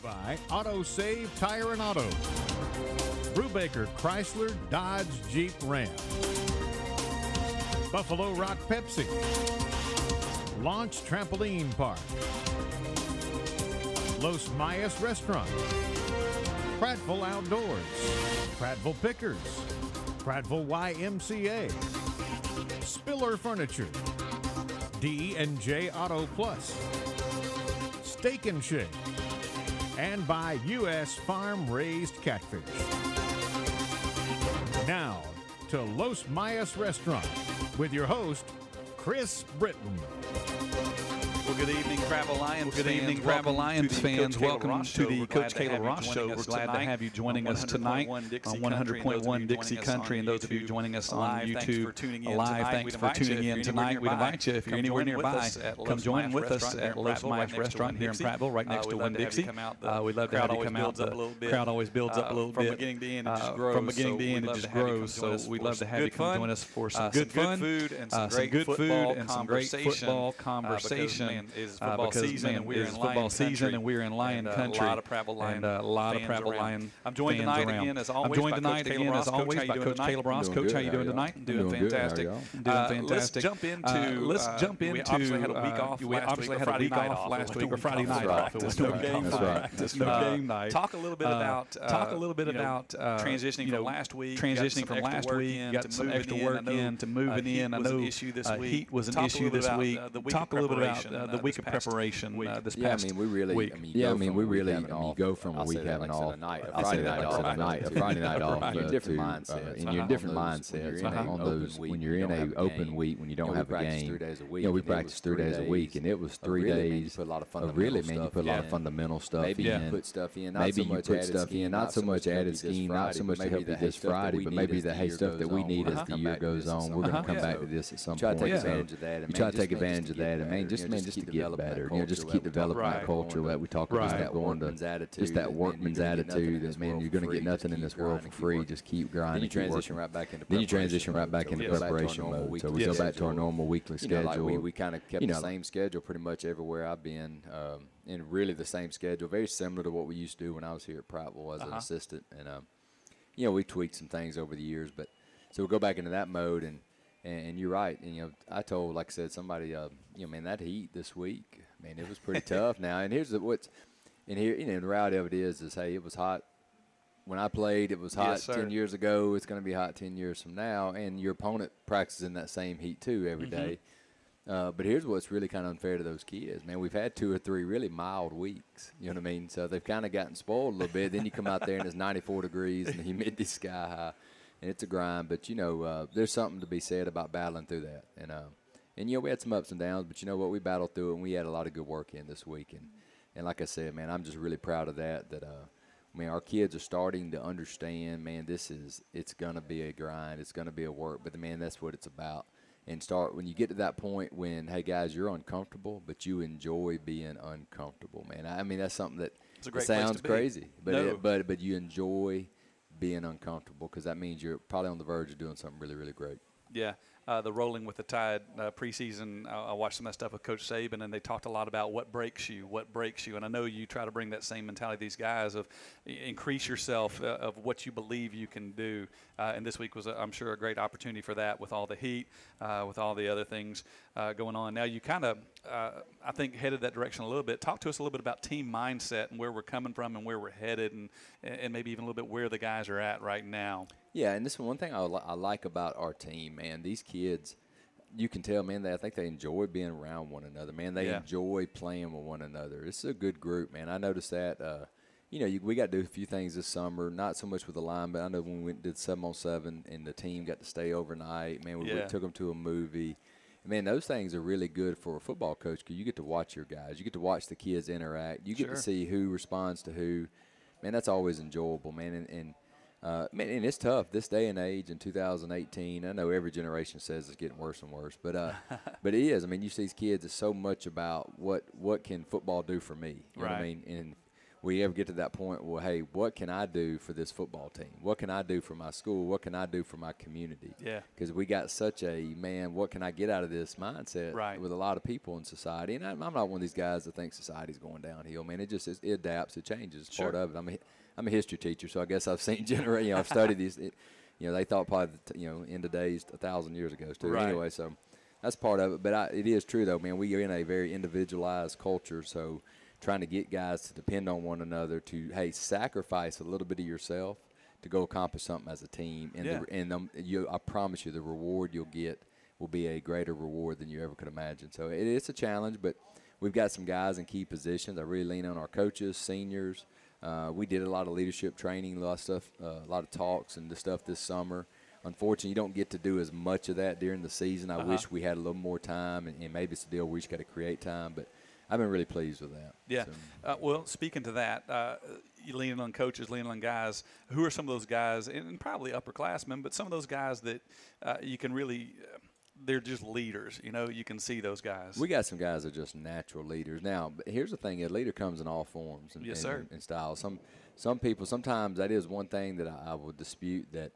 By Auto Save Tire and Auto. Brubaker Chrysler Dodge Jeep Ram. Buffalo Rock Pepsi. Launch Trampoline Park. Los Mayas Restaurant. Prattville Outdoors. Prattville Pickers. Prattville YMCA. Spiller Furniture. D&J Auto Plus. Steak and Shake. And by U.S. Farm Raised Catfish. Now to Los Mayas Restaurant with your host, Chris Britton. Well, good evening, Prattville Lions Good evening, Prattville Lions fans. Welcome to the Coach Caleb Ross Show. We're glad to have you joining us tonight on 100.1 Dixie Country. And those of you joining us on YouTube live, thanks for tuning in tonight. We'd invite you, if you're anywhere nearby, come join with us at Los Mayas Restaurant here in Prattville, right next to Winn Dixie. We'd love to have you come out. The crowd always builds up a little bit. From beginning to end, it just grows. From beginning to end, it just grows. So we'd love to have you come join us for some good fun, food, and some great football conversation. Because it's football season and we're in Lion Country. A lot of Prattville Lion I'm joined tonight again, as always, by Coach Caleb Ross. Coach, how you doing tonight? Doing fantastic. Let's jump into. We obviously had a week off last week, or Friday night off. It was no game night. Talk a little bit about transitioning from last week. Got some extra work in to moving in. I know heat was an issue this week. Talk a little bit about the week of preparation this past week. We really you go from a week having off, Friday night off, in your different mindset. In your different mindsets, on those when you're in an open week, when you don't have a game. We practice 3 days a week, and it was 3 days of really, man, you put a lot of fundamental stuff in. Maybe you put stuff in, not so much added scheme, not so much to help you this Friday, but maybe the stuff that we need as the year goes on. We're going to come back to this at some point. You try to take advantage of that, and just to get better, just to keep developing that culture that we talk about, that workman's attitude, just that workman's attitude. That man, you're going to get nothing in this world for free. Just keep grinding. Then you transition right back into preparation mode. So we go back to our normal weekly schedule. We kind of kept the same schedule pretty much everywhere I've been, and really the same schedule, very similar to what we used to do when I was here at Prattville as an assistant. And we tweaked some things over the years, but so we'll go back into that mode. And you're right. And, I told, like I said, somebody, man, that heat this week, man, it was pretty tough now. And here's the reality of it is, hey, it was hot when I played. It was hot 10 years ago. It's going to be hot 10 years from now. And your opponent practices in that same heat, too, every day. But here's what's really kind of unfair to those kids. Man, we've had 2 or 3 really mild weeks. You know what I mean? So they've kind of gotten spoiled a little bit. Then you come out there and it's 94 degrees and the humidity's sky high. And it's a grind, but, there's something to be said about battling through that. And we had some ups and downs, but you know what? We battled through it, and we had a lot of good work in this week. And like I said, man, I'm just really proud of that, our kids are starting to understand, man, it's going to be a grind. It's going to be a work, but, man, that's what it's about. And when you get to that point when, hey, guys, you're uncomfortable, but you enjoy being uncomfortable, man. I mean, that's something that sounds crazy, but you enjoy being uncomfortable, because that means you're probably on the verge of doing something really, really great. Yeah, the Rolling with the Tide preseason, I watched some of that stuff with Coach Saban, and they talked a lot about what breaks you. And I know you try to bring that same mentality to these guys of increase yourself of what you believe you can do. And this week was, I'm sure, a great opportunity for that with all the heat, with all the other things going on. Now you kind of, I think, headed that direction a little bit. Talk to us a little bit about team mindset and where we're coming from and where we're headed, and maybe even a little bit where the guys are at right now. Yeah, and this is one thing I like about our team, man. These kids, you can tell, man, I think they enjoy being around one another, man. They enjoy playing with one another. This is a good group, man. I noticed that, we got to do a few things this summer, not so much with the line, but I know when we did 7-on-7 and the team got to stay overnight, man, we took them to a movie. Man, those things are really good for a football coach, because you get to watch your guys. You get to watch the kids interact. You get to see who responds to who. Man, that's always enjoyable, man. And it's tough this day and age in 2018. I know every generation says it's getting worse and worse, but it is. I mean, you see these kids. It's so much about what can football do for me. You know what I mean? And we ever get to that point, well, hey, what can I do for this football team? What can I do for my school? What can I do for my community? Yeah. Because we got such a, man, what can I get out of this mindset with a lot of people in society? And I'm not one of these guys that thinks society's going downhill, man. It adapts, it changes. It's part of it. I'm a history teacher, so I guess I've seen I've studied these. They thought probably, end of days 1,000 years ago too. Right. Anyway, so that's part of it. But it is true, though, man. We are in a very individualized culture, so trying to get guys to depend on one another, to, hey, sacrifice a little bit of yourself to go accomplish something as a team. And, I promise you the reward you'll get will be a greater reward than you ever could imagine. So it's a challenge, but we've got some guys in key positions. I really lean on our coaches, seniors. We did a lot of leadership training, a lot of stuff, a lot of talks and stuff this summer. Unfortunately, you don't get to do as much of that during the season. I wish we had a little more time, and maybe it's a deal we just got to create time, but I've been really pleased with that. Yeah. So. Well, speaking to that, you leaning on coaches, leaning on guys. Who are some of those guys, and probably upperclassmen, but some of those guys that you can really they're just leaders. You can see those guys. We got some guys that are just natural leaders. Now, here's the thing: a leader comes in all forms and styles. Some people, sometimes that is one thing that I would dispute, that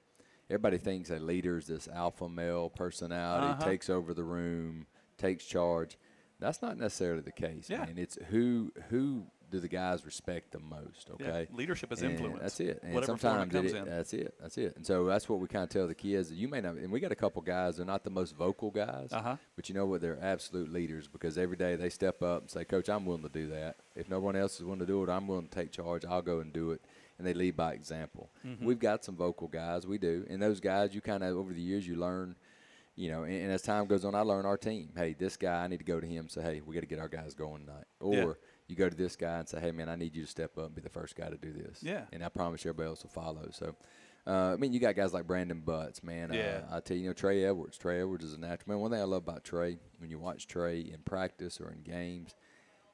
everybody thinks a leader is this alpha male personality, takes over the room, takes charge. That's not necessarily the case. Yeah. And it's who do the guys respect the most, okay? Yeah. Leadership is influence. That's it. And whatever sometimes form it comes in. That's it. And so that's what we kind of tell the kids, that you may not – and we got a couple guys, they're not the most vocal guys, but you know what? They're absolute leaders, because every day they step up and say, Coach, I'm willing to do that. If no one else is willing to do it, I'm willing to take charge. I'll go and do it. And they lead by example. We've got some vocal guys. We do. And those guys, you kind of – over the years you learn – and as time goes on, I learn our team. Hey, this guy, I need to go to him and say, hey, we got to get our guys going tonight. Or you go to this guy and say, hey, man, I need you to step up and be the first guy to do this. Yeah. And I promise you everybody else will follow. So, you got guys like Brandon Butts, man. I tell you, Trey Edwards. Trey Edwards is a natural. Man, one thing I love about Trey, when you watch Trey in practice or in games,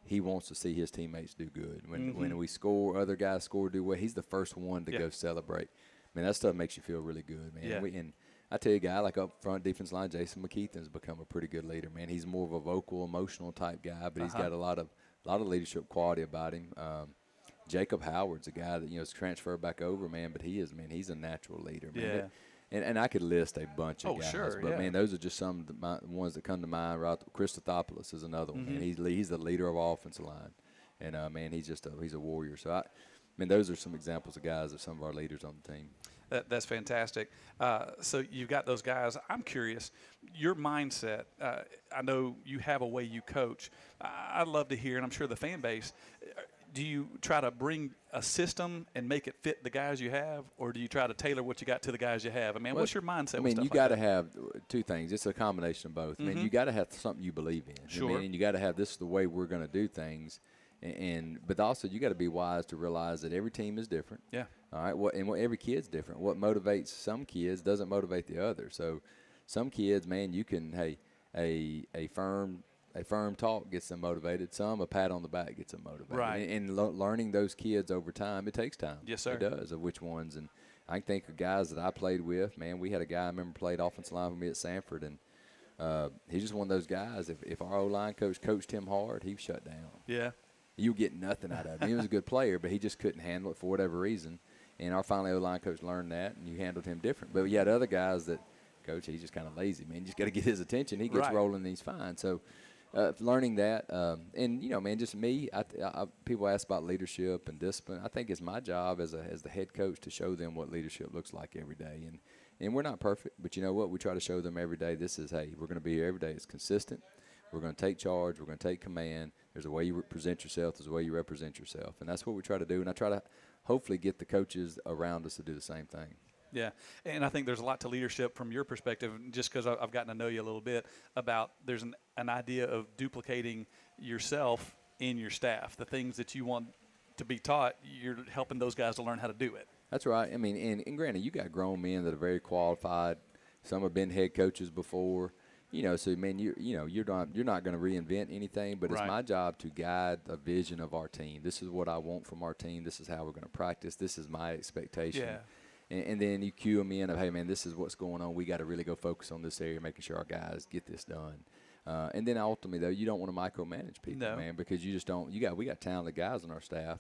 he wants to see his teammates do good. When we score, other guys score, do well, he's the first one to go celebrate. Man, that stuff makes you feel really good, man. Yeah. And I tell you, a guy like up front defense line, Jason McKeithen's become a pretty good leader, man. He's more of a vocal, emotional type guy, but he's got a lot of leadership quality about him. Jacob Howard's a guy that is transferred back over, man, but he's a natural leader, man. Yeah. And I could list a bunch of guys, but man, those are just some of the ones that come to mind. Right, Christothopoulos is another one. Man, he's the leader of our offensive line, and man, he's a warrior. So those are some examples of guys of some of our leaders on the team. That's fantastic. So you've got those guys. I'm curious, your mindset. I know you have a way you coach. I'd love to hear, and I'm sure the fan base, do you try to bring a system and make it fit the guys you have, or do you try to tailor what you got to the guys you have? What's your mindset with stuff you got to have two things. It's a combination of both. You got to have something you believe in. Sure. And you got to have, this is the way we're going to do things. But also you got to be wise to realize that every team is different. Yeah. All right. Every kid's different. What motivates some kids doesn't motivate the other. So some kids, man, you can a firm talk gets them motivated. Some a pat on the back gets them motivated. Right. And learning those kids over time, it takes time. Yes, sir. It does. Of which ones. And I can think of guys that I played with. Man, we had a guy I remember played offensive line with me at Sanford, and he's just one of those guys. If our O-line coach coached him hard, he shut down. Yeah. You get nothing out of him. He was a good player, but he just couldn't handle it for whatever reason. And our finally O-line coach learned that, and you handled him different. But you had other guys that, Coach, he's just kind of lazy, man. You just got to get his attention. He gets rolling, and he's fine. So learning that, and man, just me. People ask about leadership and discipline. I think it's my job as the head coach to show them what leadership looks like every day. And we're not perfect, but you know what? We try to show them every day. This is, hey, we're going to be here every day. It's consistent. We're going to take charge. We're going to take command. There's a way you present yourself. There's a way you represent yourself. And that's what we try to do. And I try to hopefully get the coaches around us to do the same thing. Yeah, and I think there's a lot to leadership from your perspective, just because I've gotten to know you a little bit, about there's an idea of duplicating yourself in your staff. The things that you want to be taught, you're helping those guys to learn how to do it. That's right. And granted, you got grown men that are very qualified. Some have been head coaches before. So man, you're not going to reinvent anything, but it's my job to guide a vision of our team. This is what I want from our team. This is how we're going to practice. This is my expectation. Yeah. And then you cue them in of, hey man, this is what's going on. We got to really go focus on this area, making sure our guys get this done. And then ultimately though, you don't want to micromanage people, man, because you just don't. We got talented guys on our staff.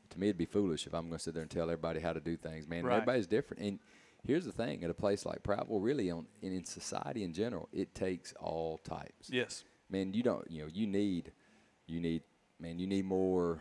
to me it'd be foolish if I'm going to sit there and tell everybody how to do things, man. Right. Everybody's different. And here's the thing, at a place like Prattville, really in society in general, it takes all types. Yes. Man, you need more,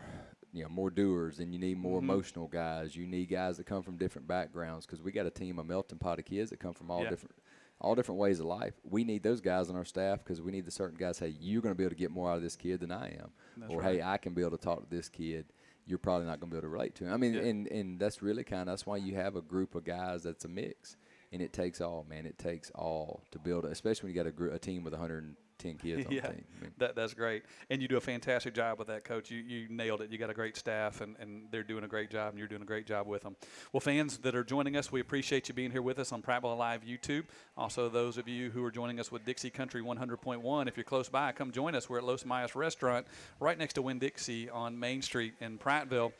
more doers, and you need more emotional guys. You need guys that come from different backgrounds, because we got a team, a melting pot of kids that come from all different ways of life. We need those guys on our staff, because we need the certain guys, hey, you're going to be able to get more out of this kid than I am. That's or, right. hey, I can be able to talk to this kid. You're probably not going to be able to relate to him. I mean, and that's really that's why you have a group of guys that's a mix. And it takes all, man. It takes all to build, especially when you got a team with 110 kids on the team. I mean, that's great. And you do a fantastic job with that, Coach. You nailed it. You got a great staff, and they're doing a great job, and you're doing a great job with them. Well, fans that are joining us, we appreciate you being here with us on Prattville Live YouTube. Also, those of you who are joining us with Dixie Country 100.1, if you're close by, come join us. We're at Los Mayas Restaurant right next to Winn-Dixie on Main Street in Prattville.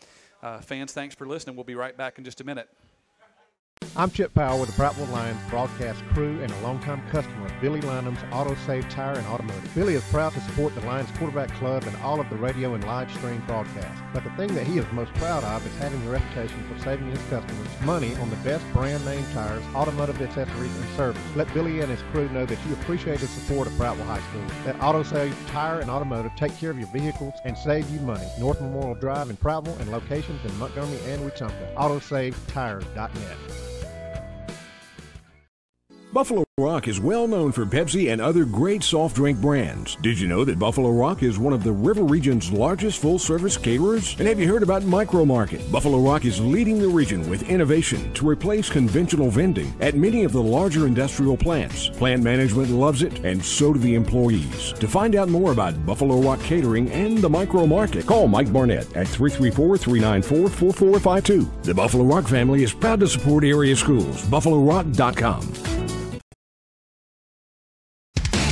Fans, thanks for listening. We'll be right back in just a minute. I'm Chip Powell with the Prattville Lions broadcast crew and a longtime customer of Billy Linham's Auto Save Tire and Automotive. Billy is proud to support the Lions quarterback club and all of the radio and live stream broadcasts. But the thing that he is most proud of is having a reputation for saving his customers money on the best brand name tires, automotive accessories, and service. Let Billy and his crew know that you appreciate the support of Prattville High School. Let Auto Save Tire and Automotive take care of your vehicles and save you money. North Memorial Drive in Prattville and locations in Montgomery and Wetumpka. AutoSaveTires.net. Buffalo Rock is well known for Pepsi and other great soft drink brands. Did you know that Buffalo Rock is one of the River Region's largest full-service caterers? And have you heard about Micro Market? Buffalo Rock is leading the region with innovation to replace conventional vending at many of the larger industrial plants. Plant management loves it, and so do the employees. To find out more about Buffalo Rock Catering and the Micro Market, call Mike Barnett at 334-394-4452. The Buffalo Rock family is proud to support area schools. BuffaloRock.com.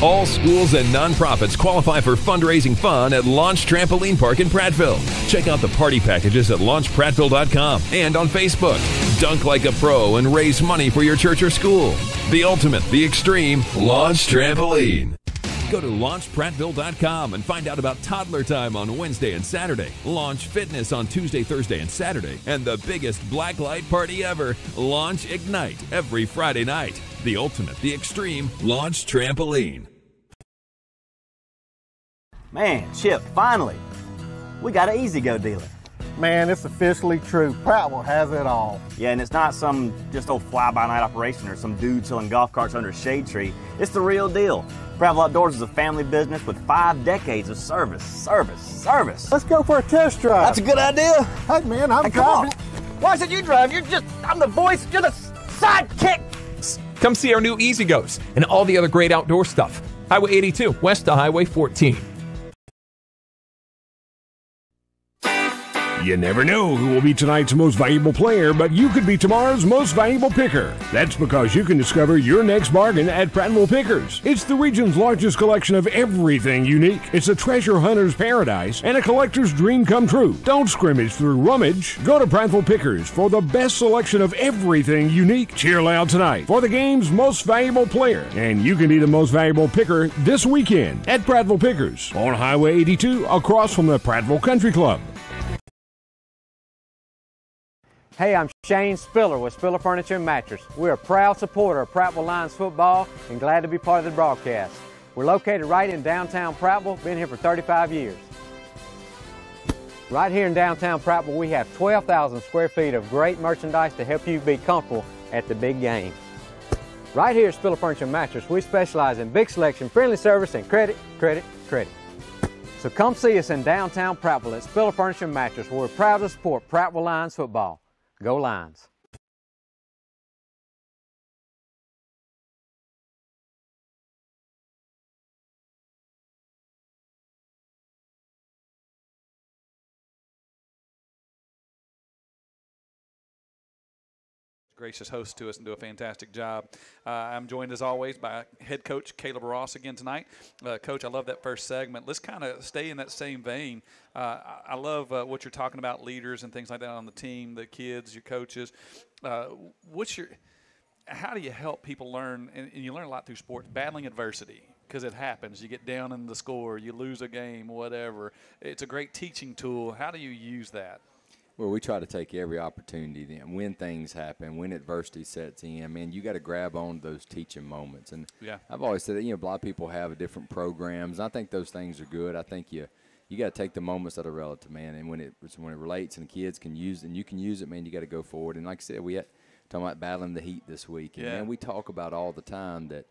All schools and nonprofits qualify for fundraising fun at Launch Trampoline Park in Prattville. Check out the party packages at launchprattville.com and on Facebook. Dunk like a pro and raise money for your church or school. The ultimate, the extreme, Launch Trampoline. Go to launchprattville.com and find out about Toddler Time on Wednesday and Saturday, Launch Fitness on Tuesday, Thursday, and Saturday, and the biggest blacklight party ever, Launch Ignite, every Friday night. The ultimate, the extreme, Launch Trampoline. Man, Chip, finally, we got an E-Z-GO dealer. Man, it's officially true. Prattville has it all. Yeah, and it's not some just old fly-by-night operation or some dude selling golf carts under a shade tree. It's the real deal. Prattville Outdoors is a family business with 5 decades of service. Let's go for a test drive. That's a good idea. Hey, man, I'm driving. Why should you drive? I'm the voice, you're the sidekick. Come see our new E-Z-GOs and all the other great outdoor stuff. Highway 82, west of Highway 14. You never know who will be tonight's most valuable player, but you could be tomorrow's most valuable picker. That's because you can discover your next bargain at Prattville Pickers. It's the region's largest collection of everything unique. It's a treasure hunter's paradise and a collector's dream come true. Don't scrimmage through rummage. Go to Prattville Pickers for the best selection of everything unique. Cheer loud tonight for the game's most valuable player. And you can be the most valuable picker this weekend at Prattville Pickers on Highway 82 across from the Prattville Country Club. Hey, I'm Shane Spiller with Spiller Furniture and Mattress. We're a proud supporter of Prattville Lions football and glad to be part of the broadcast. We're located right in downtown Prattville, been here for 35 years. Right here in downtown Prattville, we have 12,000 square feet of great merchandise to help you be comfortable at the big game. Right here at Spiller Furniture and Mattress, we specialize in big selection, friendly service, and credit. So come see us in downtown Prattville at Spiller Furniture and Mattress, where we're proud to support Prattville Lions football. Go Lions. Gracious host to us and do a fantastic job. I'm joined as always by head coach Caleb Ross again tonight. Coach, I love that first segment. Let's kind of stay in that same vein. I love what you're talking about, leaders and things like that on the team, the kids, your coaches. How do you help people learn, and you learn a lot through sports, battling adversity, because it happens. You get down in the score, you lose a game, whatever. It's a great teaching tool. How do you use that? Well, we try to take every opportunity then. When things happen, when adversity sets in, man, you got to grab on those teaching moments. And I've always said that, a lot of people have different programs. I think those things are good. I think you got to take the moments that are relative, man. And when it relates and the kids can use it and you can use it, man, you got to go forward. And like I said, we had talking about battling the heat this week. And, man, we talk about all the time that,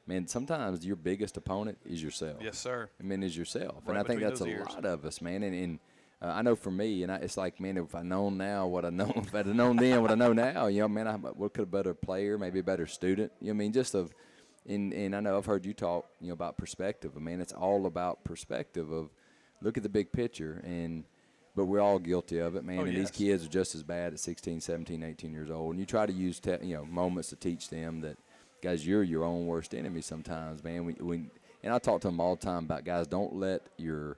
man, sometimes your biggest opponent is yourself. Yes, sir. I mean, is yourself. Right, and I think that's a ears. lot of us, man. And I know for me, and it's like, man, if I'd known now what I know, if I'd have known then what I know now, man, I could have been a better player, maybe a better student. I mean, and I know I've heard you talk, about perspective. I mean, it's all about perspective of look at the big picture, but we're all guilty of it, man. These kids are just as bad at 16, 17, 18 years old. And you try to use, moments to teach them that, guys, you're your own worst enemy sometimes, man. And I talk to them all the time about, guys, don't let your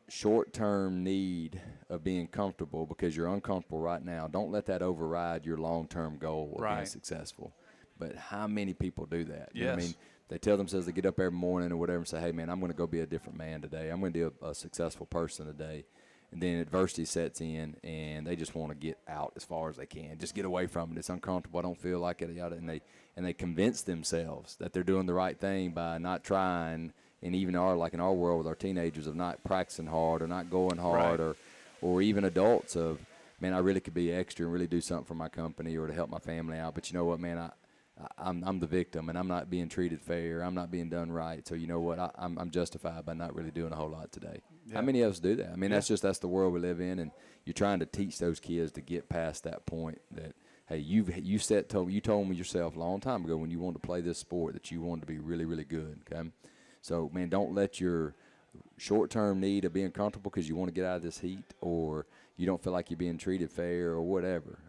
short-term need of being comfortable because you're uncomfortable right now. Don't let that override your long-term goal of being successful. But how many people do that? You know what I mean? They tell themselves they get up every morning or whatever and say, hey, man, I'm going to go be a different man today. I'm going to be a successful person today. And then adversity sets in, and they just want to get out as far as they can. Just get away from it. It's uncomfortable. I don't feel like it. And they convince themselves that they're doing the right thing by not trying. And even in our world with our teenagers of not practicing hard or not going hard or even adults of, man, I really could be extra and really do something for my company or to help my family out. But you know what, man, I'm the victim and I'm not being treated fair. I'm not being done right. So you know what, I'm justified by not really doing a whole lot today. Yeah. How many of us do that? I mean, that's the world we live in, and you're trying to teach those kids to get past that point that, hey, you told me yourself a long time ago when you wanted to play this sport that you wanted to be really, really good, okay? So, man, don't let your short-term need of being comfortable because you want to get out of this heat or you don't feel like you're being treated fair or whatever,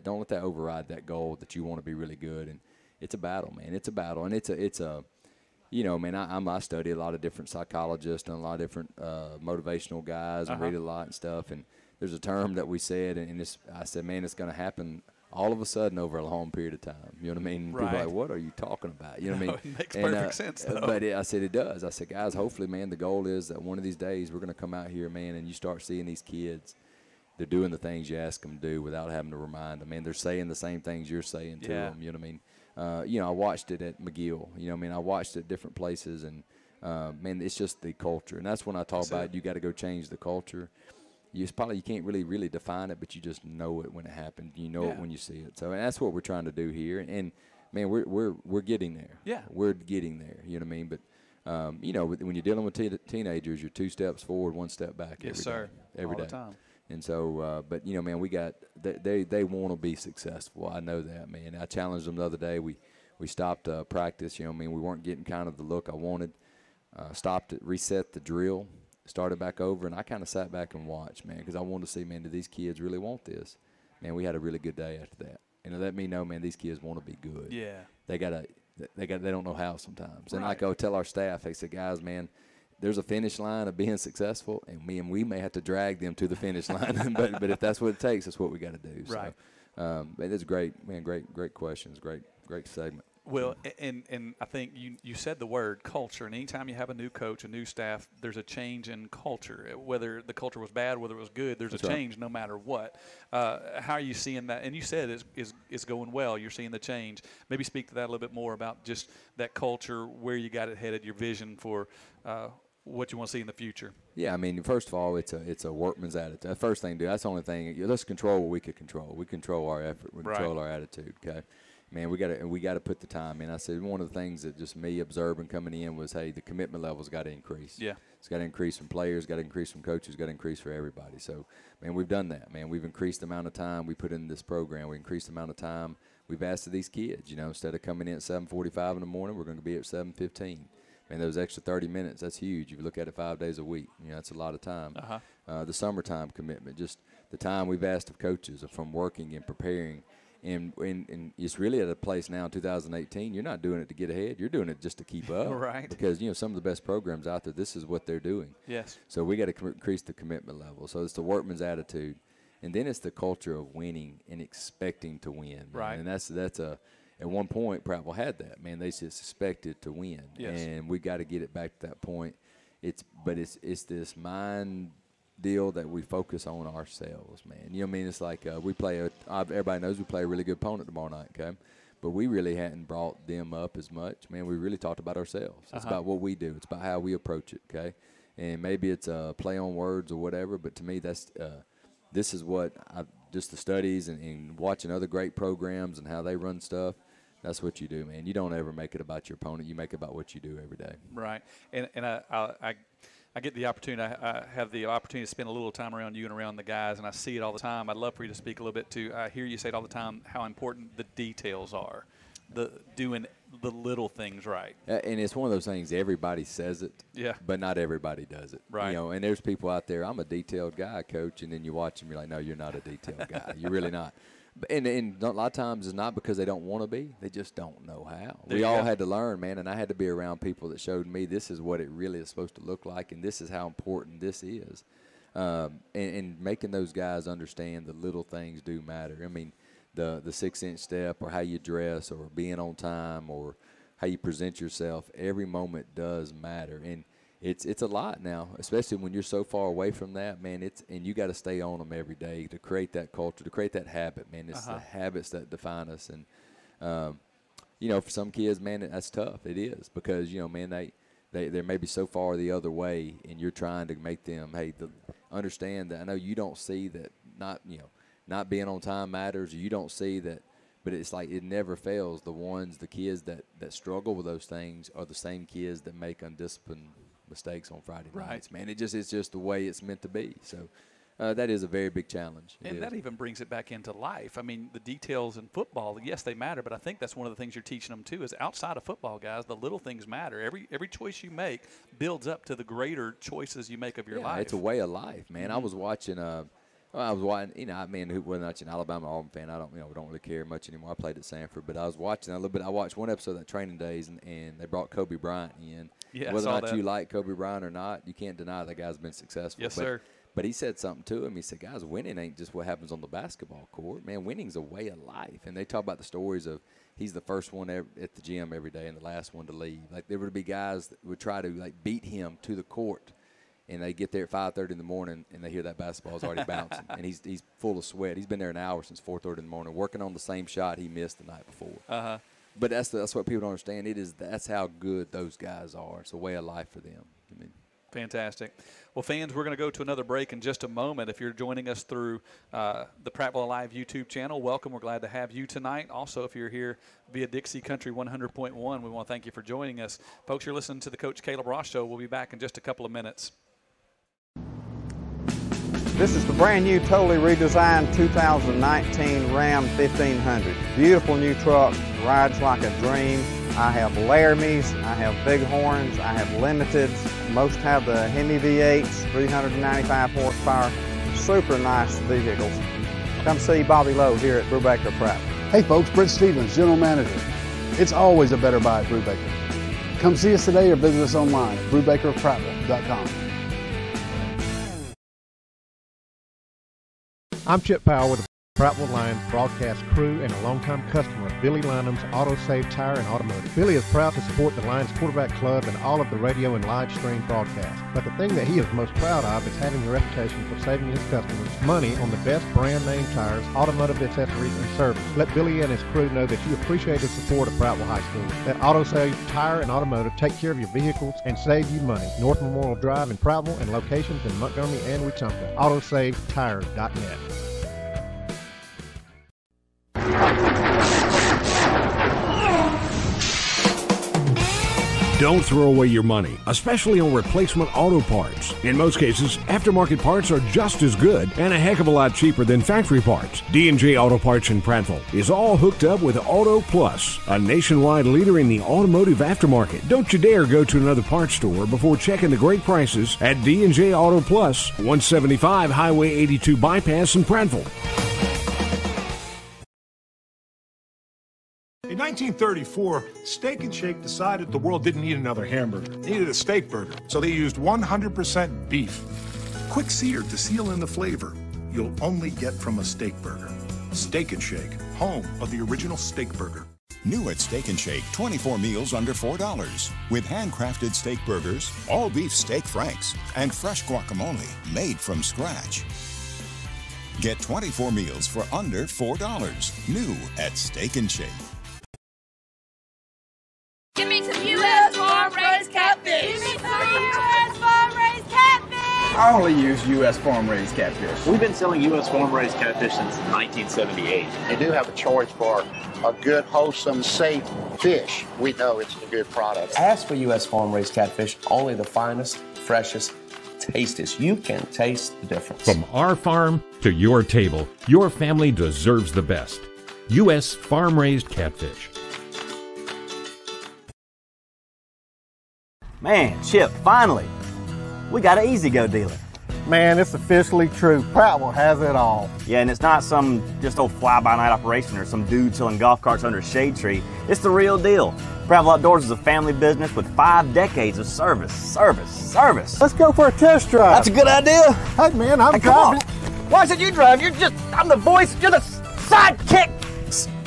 don't let that override that goal that you want to be really good. And it's a battle, man. It's a battle. And it's a man, I study a lot of different psychologists and a lot of different motivational guys and read a lot and stuff. And there's a term that we said, and I said, man, it's going to happen all of a sudden over a long period of time. You know what I mean? Right. People are like, what are you talking about? You know what I mean? It makes perfect sense, though. But I said it does. I said, guys, hopefully, man, the goal is that one of these days we're going to come out here, man, and you start seeing these kids. They're doing the things you ask them to do without having to remind them. Man, they're saying the same things you're saying to them. You know what I mean? I watched it at McGill. You know what I mean? I watched it at different places, and, man, it's just the culture. And that's when I talk about you got to go change the culture. You can't really define it, but you just know it when it happens. You know it when you see it. So and that's what we're trying to do here. And man, we're getting there. Yeah, we're getting there. You know what I mean? But when you're dealing with teenagers, you're 2 steps forward, 1 step back. Yes, sir. Every day. All the time. And so, but man, we got they want to be successful. I know that, man. I challenged them the other day. We stopped practice. You know what I mean? We weren't getting kind of the look I wanted. Stopped it, reset the drill. Started back over, and I kind of sat back and watched, man, because I wanted to see, man, do these kids really want this? Man, we had a really good day after that. And it let me know, man, these kids want to be good. Yeah. They don't know how sometimes. And like I would tell our staff, they said, guys, man, there's a finish line of being successful, and we may have to drag them to the finish line. but if that's what it takes, that's what we got to do. Right. So, it's great, man, great questions, great segment. Well, and I think you said the word culture, and anytime you have a new coach, a new staff, there's a change in culture. Whether the culture was bad, whether it was good, there's a change no matter what. How are you seeing that? And you said it's going well. You're seeing the change. Maybe speak to that a little bit more about just that culture, where you got it headed, your vision for what you want to see in the future. Yeah, I mean, first of all, it's a workman's attitude. The first thing to do, that's the only thing. Let's control what we could control. We control our effort. We control our attitude, okay? Man, we got to put the time in. I said one of the things that just me observing coming in was, hey, the commitment level's got to increase. Yeah, it's got to increase from players, got to increase from coaches, got to increase for everybody. So, man, we've done that. Man, we've increased the amount of time we put in this program. We increased the amount of time we've asked of these kids. instead of coming in at 7:45 in the morning, we're going to be at 7:15. Man, those extra 30 minutes, that's huge. If you look at it 5 days a week, that's a lot of time. The summertime commitment, just the time we've asked of coaches from working and preparing. And it's really at a place now in 2018, you're not doing it to get ahead. You're doing it just to keep up. Right. Because, some of the best programs out there, this is what they're doing. Yes. So we got to increase the commitment level. So it's the workman's attitude. And then it's the culture of winning and expecting to win. Man. Right. And that's at one point, Prattville had that. Man, they just expected to win. Yes. And we got to get it back to that point. It's this mind deal that we focus on ourselves, man. You know what I mean? It's like everybody knows we play a really good opponent tomorrow night, okay? But we really hadn't brought them up as much. Man, we really talked about ourselves. It's about what we do. It's about how we approach it, okay? And maybe it's a play on words or whatever, but to me this is what just the studies and watching other great programs and how they run stuff. That's what you do, man. You don't ever make it about your opponent. You make it about what you do every day. Right. And I get the opportunity. I have the opportunity to spend a little time around you and around the guys, and I see it all the time. I'd love for you to speak a little bit to. I hear you say it all the time how important the details are, doing the little things right. And it's one of those things. Everybody says it, but not everybody does it. Right. You know, and there's people out there. I'm a detailed guy, coach, and then you watch them. You're like, no, you're not a detailed guy. You're really not. And a lot of times it's not because they don't want to be. They just don't know how. We all had to learn, man, and I had to be around people that showed me this is what it really is supposed to look like, and this is how important this is. And making those guys understand the little things do matter. I mean, the 6-inch step or how you dress or being on time or how you present yourself, every moment does matter. And it's a lot now, especially when you're so far away from that, man. And you got to stay on them every day to create that culture, to create that habit, man. It's the habits that define us. And, you know, for some kids, man, that's tough. It is because, you know, man, they're maybe so far the other way, and you're trying to make them, understand that. I know you don't see that not being on time matters, or you don't see that. But it's like it never fails. The kids that struggle with those things are the same kids that make undisciplined mistakes on Friday nights, man. It's just the way it's meant to be. So that is a very big challenge. And that even brings it back into life. I mean, the details in football, yes, they matter, but I think that's one of the things you're teaching them too is outside of football, guys, the little things matter. Every choice you make builds up to the greater choices you make of your life. It's a way of life, man. I was watching you know, I mean, whether or not you're an Alabama or Auburn fan, I don't really care much anymore. I played at Sanford, but I was watching a little bit. I watched one episode of that Training Days, and they brought Kobe Bryant in. Yeah, whether or not you like Kobe Bryant or not, you can't deny that guy's been successful. Yes, sir. But he said something to him. He said, guys, winning ain't just what happens on the basketball court. Man, winning's a way of life. And they talk about the stories of he's the first one at the gym every day and the last one to leave. Like, there would be guys that would try to, like, beat him to the court. And they get there at 5:30 in the morning, and they hear that basketball's already bouncing. And he's full of sweat. He's been there an hour since 4:30 in the morning, working on the same shot he missed the night before. But that's what people don't understand. That's how good those guys are. It's a way of life for them. I mean, fantastic. Well, fans, we're going to go to another break in just a moment. If you're joining us through the Prattville Alive YouTube channel, welcome. We're glad to have you tonight. Also, if you're here via Dixie Country 100.1, we want to thank you for joining us. Folks, you're listening to the Coach Caleb Ross Show. We'll be back in just a couple of minutes. This is the brand new, totally redesigned 2019 Ram 1500. Beautiful new truck, rides like a dream. I have Laramies, I have Bighorns, I have Limiteds. Most have the Hemi V8s, 395 horsepower. Super nice vehicles. Come see Bobby Lowe here at Brubaker Pratt. Hey folks, Brent Stevens, General Manager. It's always a better buy at Brubaker. Come see us today or visit us online at BrubakerPrattville.com. I'm Chip Powell with the Prattville Lions broadcast crew and a longtime customer of Billy Linham's Auto Save Tire and Automotive. Billy is proud to support the Lions Quarterback Club and all of the radio and live stream broadcasts. But the thing that he is most proud of is having a reputation for saving his customers money on the best brand name tires, automotive accessories, and service. Let Billy and his crew know that you appreciate the support of Prattville High School. Let Auto Save Tire and Automotive take care of your vehicles and save you money. North Memorial Drive in Prattville and locations in Montgomery and Wetumpka. AutoSaveTires.net. Don't throw away your money, especially on replacement auto parts. In most cases, aftermarket parts are just as good and a heck of a lot cheaper than factory parts. D&J Auto Parts in Prattville is all hooked up with Auto Plus, a nationwide leader in the automotive aftermarket. Don't you dare go to another parts store before checking the great prices at D&J Auto Plus, 175 Highway 82 Bypass in Prattville. In 1934, Steak and Shake decided the world didn't need another hamburger. It needed a steak burger, so they used 100% beef. Quick seared to seal in the flavor you'll only get from a steak burger. Steak and Shake, home of the original steak burger. New at Steak and Shake, 24 meals under $4. With handcrafted steak burgers, all beef steak franks, and fresh guacamole made from scratch. Get 24 meals for under $4. New at Steak and Shake. Give me some U.S. farm-raised catfish. Give me some U.S. farm-raised catfish. I only use U.S. farm-raised catfish. We've been selling U.S. farm-raised catfish since 1978. They do have a choice for a good, wholesome, safe fish. We know it's a good product. Ask for U.S. farm-raised catfish, only the finest, freshest, tastiest. You can taste the difference. From our farm to your table, your family deserves the best. U.S. farm-raised catfish. Man, Chip, finally, we got an E-Z-GO dealer. Man, it's officially true. Prattville has it all. Yeah, and it's not some just old fly-by-night operation or some dude selling golf carts under a shade tree. It's the real deal. Prattville Outdoors is a family business with 5 decades of service. Let's go for a test drive. That's a good idea. Hey, man, I'm driving. Why should you drive? I'm the voice. You're the sidekick.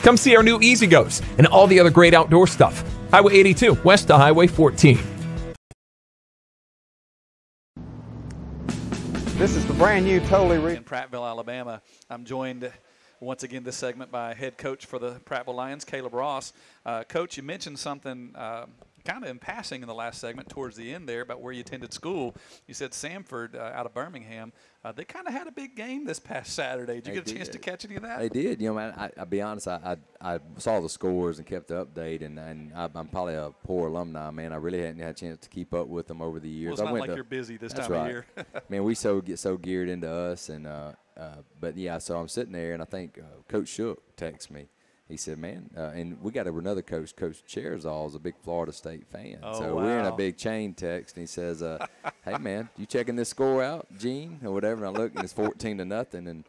Come see our new E-Z-GOs and all the other great outdoor stuff. Highway 82, west of Highway 14. This is the brand new totally in Prattville, Alabama. I'm joined once again this segment by head coach for the Prattville Lions, Caleb Ross. Coach, you mentioned something kind of in passing in the last segment towards the end there about where you attended school. You said Samford out of Birmingham. They kind of had a big game this past Saturday. Did you get a chance to catch any of that? They did. You know, man, I'll be honest, I saw the scores and kept the update, and I'm probably a poor alumni, man. I really hadn't had a chance to keep up with them over the years. Well, it's not like you're busy this time of year. Man, we get so geared into us, and but, yeah, so I'm sitting there, and I think Coach Shook texted me. He said, man, and we got another coach, Coach Cherzal, is a big Florida State fan. Oh, so wow. we're in a big chain text, and he says, hey, man, you checking this score out, Gene, or whatever? And I look, and it's 14-0.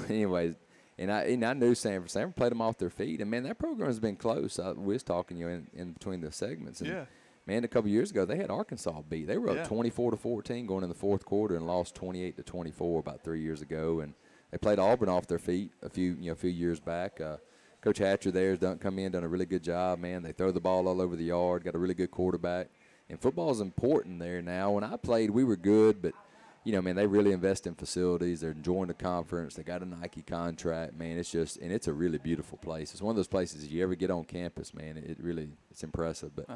Anyways, and I knew Sanford played them off their feet. And, man, that program has been close. We was talking, in between the segments. And, yeah. Man, a couple years ago, they had Arkansas beat. They were up 24-14 going in the fourth quarter and lost 28-24 about 3 years ago. And they played Auburn off their feet a few years back. Coach Hatcher there has come in, done a really good job, man. They throw the ball all over the yard, got a really good quarterback. And football is important there now. When I played, we were good, but, man, they really invest in facilities. They're enjoying the conference. They got a Nike contract, man. It's it's a really beautiful place. It's one of those places you ever get on campus, man. It's impressive. But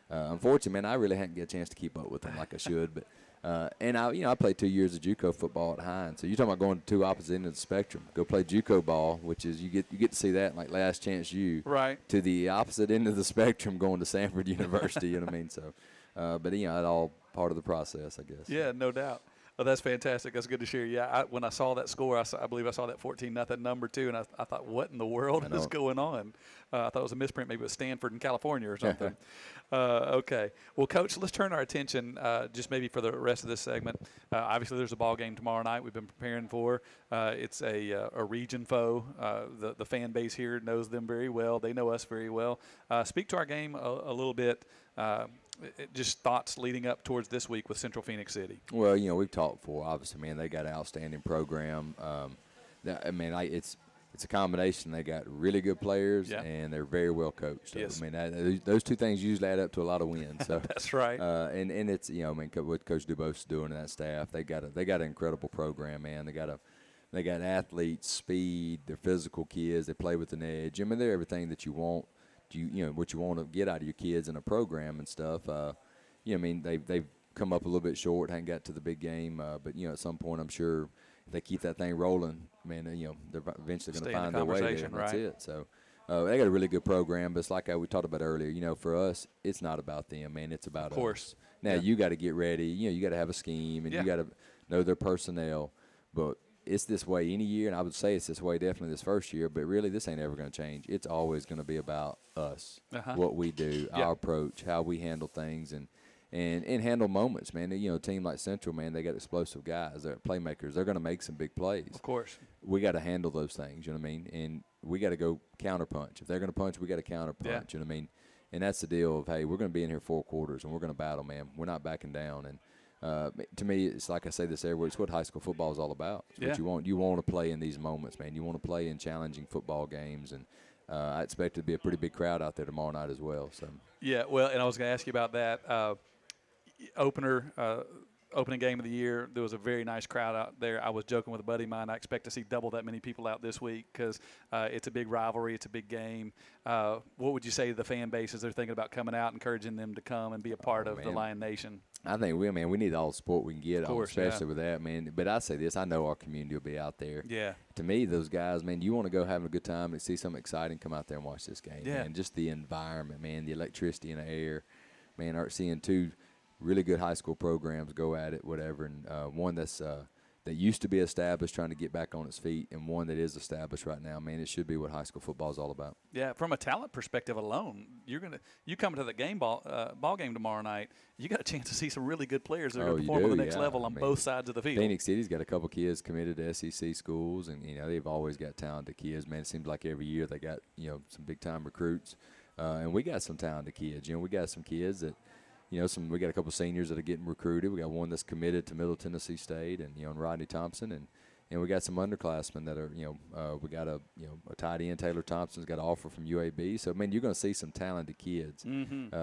unfortunately, man, I really hadn't get a chance to keep up with them like I should. But and I played 2 years of JUCO football at Hines. So you're talking about going to two opposite ends of the spectrum. Go play JUCO ball, which is you get to see that like Last Chance U. Right. To the opposite end of the spectrum, going to Samford University. You know what I mean? So, but it's all part of the process, I guess. Yeah, no doubt. Oh, that's fantastic. That's good to share. Yeah, when I saw that score, I believe I saw that 14-0 number too, and I thought, what in the world is going on? I thought it was a misprint, maybe it was Stanford in California or something. Okay. Well, Coach, let's turn our attention just maybe for the rest of this segment. Obviously, there's a ball game tomorrow night we've been preparing for. It's a region foe. The fan base here knows them very well. They know us very well. Speak to our game a little bit. Just thoughts leading up towards this week with Central Phoenix City. Well, we've talked before. Obviously, man, they got an outstanding program. It's a combination. They got really good players, and they're very well coached. So, yes. I mean, those two things usually add up to a lot of wins. So that's right. And it's what Coach Dubose is doing and that staff, they got an incredible program, man. They got athletes, speed, they're physical kids. They play with an edge. I mean, they're everything that you want. What you want to get out of your kids in a program and stuff. They've come up a little bit short, haven't got to the big game, but at some point I'm sure if they keep that thing rolling, man, they're eventually going to find their way there. And that's it. So they got a really good program, but it's like we talked about earlier. For us, it's not about them, man. It's about us. Now you got to get ready. You got to have a scheme, and you got to know their personnel, but. It's this way any year, and I would say it's this way definitely this first year, but really this ain't ever going to change. It's always going to be about us, what we do, our approach, how we handle things, and handle moments, man. A team like Central, man, they got explosive guys. They're playmakers. They're going to make some big plays. Of course. We got to handle those things, you know what I mean? And we got to go counterpunch. If they're going to punch, we got to counterpunch, you know what I mean? And that's the deal of, hey, we're going to be in here 4 quarters, and we're going to battle, man. We're not backing down. And to me, it's like I say this everywhere. It's what high school football is all about. It's what you want. You want to play in these moments, man. You want to play in challenging football games, and I expect it to be a pretty big crowd out there tomorrow night as well. So. Yeah, well, and I was going to ask you about that opening game of the year. There was a very nice crowd out there. I was joking with a buddy of mine. I expect to see double that many people out this week because it's a big rivalry. It's a big game. What would you say to the fan base as they're thinking about coming out, encouraging them to come and be a part of the Lion Nation? I think we need all the support we can get, especially with that, man. But I say this, I know our community will be out there. Yeah. To me, those guys, man, you want to go having a good time and see something exciting, come out there and watch this game. Yeah. Man, just the environment, man, the electricity in the air. Man, seeing two really good high school programs go at it, whatever, and one that's that used to be established, trying to get back on its feet, and one that is established right now. Man, it should be what high school football is all about. Yeah, from a talent perspective alone, you come to the ball game tomorrow night, you got a chance to see some really good players that are going to perform at the next level on both sides of the field. Phoenix City's got a couple kids committed to SEC schools, and they've always got talented kids. Man, it seems like every year they got some big time recruits, and we got some talented kids. We got some kids that. We got a couple seniors that are getting recruited. We got one that's committed to Middle Tennessee State, and Rodney Thompson, and we got some underclassmen that are we got a tight end, Taylor Thompson's got an offer from UAB. So man, you're going to see some talented kids. Mm-hmm.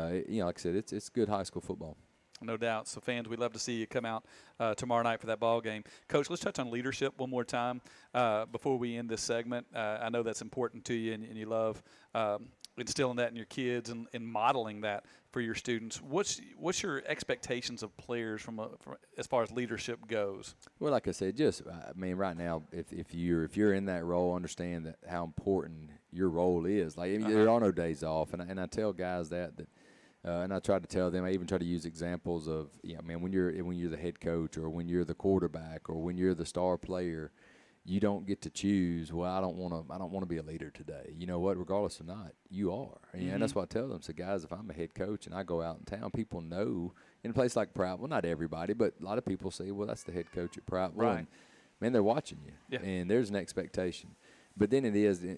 Like I said, it's good high school football. No doubt. So fans, we'd love to see you come out tomorrow night for that ball game. Coach, let's touch on leadership one more time before we end this segment. I know that's important to you, and you love instilling that in your kids and modeling that for your students. What's your expectations of players from as far as leadership goes? Well, like I said, right now, if you're in that role, understand that how important your role is. Like there are no days off, and I tell guys that and I try to tell them. I even try to use examples of when you're the head coach, or when you're the quarterback, or when you're the star player. You don't get to choose. Well, I don't want to be a leader today. You know what? Regardless or not, you are. And that's what I tell them. So, guys, if I'm a head coach and I go out in town, people know in a place like Prattville, not everybody, but a lot of people say, well, that's the head coach at Prattville. Right. And, man, they're watching you. Yeah. And there's an expectation. But then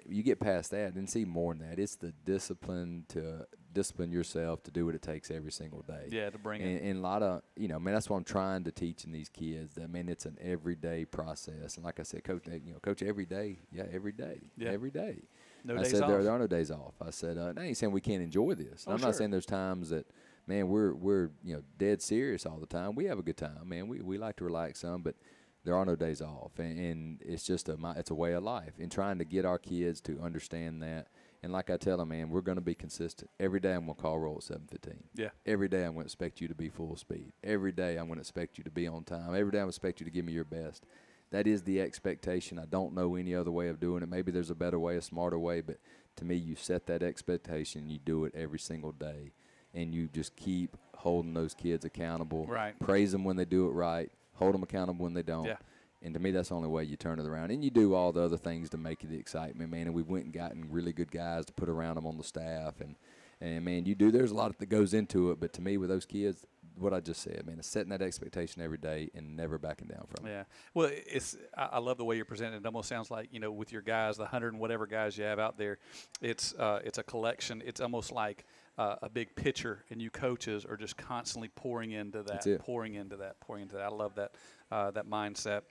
you get past that and see more than that. It's the discipline to discipline yourself to do what it takes every single day. Yeah, to bring it. And a lot of, that's what I'm trying to teach in these kids. That, man, it's an everyday process. And like I said, coach, every day. Yeah, every day. Yeah. Every day. No I days said off. there are no days off. I said, I ain't saying we can't enjoy this. I'm not saying there's times that, man, we're dead serious all the time. We have a good time, man. We like to relax some, but there are no days off, and it's just it's a way of life. And trying to get our kids to understand that, and like I tell them, man, we're going to be consistent. Every day I'm going to call roll at 7:15. Yeah. Every day I'm going to expect you to be full speed. Every day I'm going to expect you to be on time. Every day I'm going to expect you to give me your best. That is the expectation. I don't know any other way of doing it. Maybe there's a better way, a smarter way, but to me, you set that expectation. You do it every single day, and you just keep holding those kids accountable. Right. Praise them when they do it right. Hold them accountable when they don't. Yeah. And to me, that's the only way you turn it around. And you do all the other things to make it the excitement, man. And we went and gotten really good guys to put around them on the staff. And man, there's a lot that goes into it. But to me, with those kids, what I just said, man, is setting that expectation every day and never backing down from it. Yeah. Well, I love the way you're presenting. It almost sounds like, with your guys, the 100 and whatever guys you have out there, it's a collection. It's almost like a big pitcher, and you coaches are just constantly pouring into that, pouring into that. I love that mindset.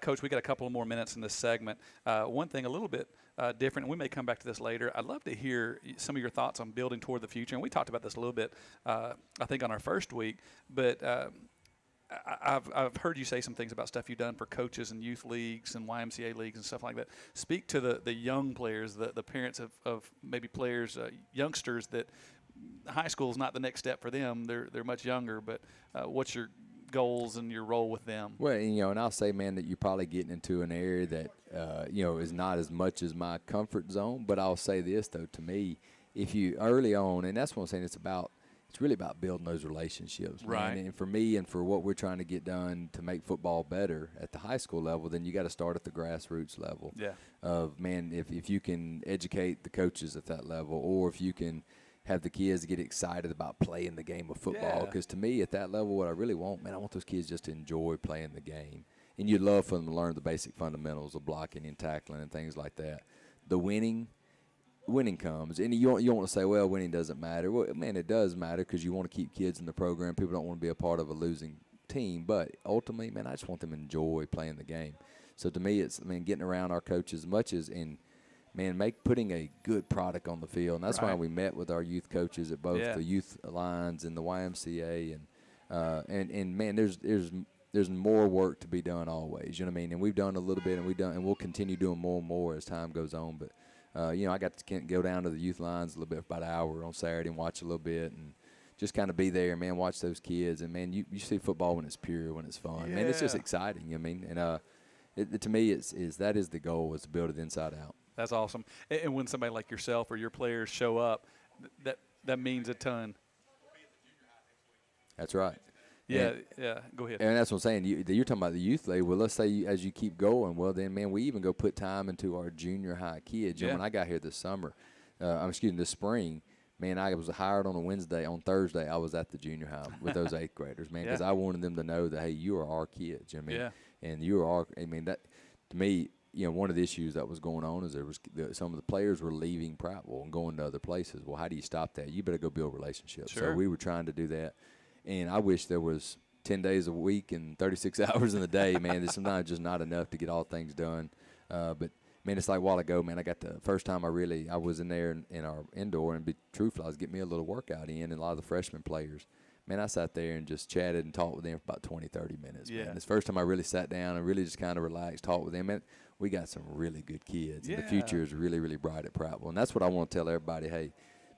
Coach, we got a couple of more minutes in this segment. One thing a little bit different, and we may come back to this later. I'd love to hear some of your thoughts on building toward the future. And we talked about this a little bit, I think, on our first week. But I've heard you say some things about stuff you've done for coaches and youth leagues and YMCA leagues and stuff like that. Speak to the young players, the parents of maybe players, youngsters that high school is not the next step for them. They're much younger. But what's your goals and your role with them? Well, and I'll say, man, that you're probably getting into an area that, is not as much as my comfort zone. But I'll say this, though, to me, if you early on, and that's what I'm saying, it's really about building those relationships. Right. Man. And for me and for what we're trying to get done to make football better at the high school level, then you got to start at the grassroots level. Yeah. Of, man, if you can educate the coaches at that level, or if you can have the kids get excited about playing the game of football. Because to me, at that level, what I really want, man, I want those kids just to enjoy playing the game. And you'd love for them to learn the basic fundamentals of blocking and tackling and things like that. The winning comes. And you want to say, well, winning doesn't matter. Well, man, it does matter because you want to keep kids in the program. People don't want to be a part of a losing team. But ultimately, man, I just want them to enjoy playing the game. So to me, it's, getting around our coaches as much as in – man, putting a good product on the field. And that's why we met with our youth coaches at both the youth lines and the YMCA. And man, there's more work to be done always. You know what I mean? And we've done a little bit, and we'll continue doing more and more as time goes on. But you know, I got to go down to the youth lines a little bit, about an hour on Saturday, and watch a little bit, and just kind of be there, man. Watch those kids, and man, you see football when it's pure, when it's fun. Man, it's just exciting. You know what I mean? And to me, that is the goal, is to build it inside out. That's awesome. And when somebody like yourself or your players show up, that means a ton. That's right. Yeah, go ahead. And that's what I'm saying. You're talking about the youth league. Well, let's say as you keep going, well, then, man, we even go put time into our junior high kids. You know, when I got here this spring, man, I was hired on a Wednesday. On Thursday, I was at the junior high with those 8th graders, man, because I wanted them to know that, hey, you are our kids. You know what I mean? And you are that, to me, you know, one of the issues that was going on is some of the players were leaving Prattville and going to other places. Well, how do you stop that? You better go build relationships. So we were trying to do that. And I wish there was 10 days a week and 36 hours in the day, man. There's sometimes just not enough to get all things done. But, man, it's like a while ago, man, I got the first time I was in there in our indoor, and be truthful, I was getting me a little workout in, and a lot of the freshman players. Man, I sat there and just chatted and talked with them for about 20, 30 minutes. Man. It's the first time I really sat down and really just kind of relaxed, talked with them. Man, we got some really good kids. And the future is really, really bright at Prattville. And that's what I want to tell everybody, hey,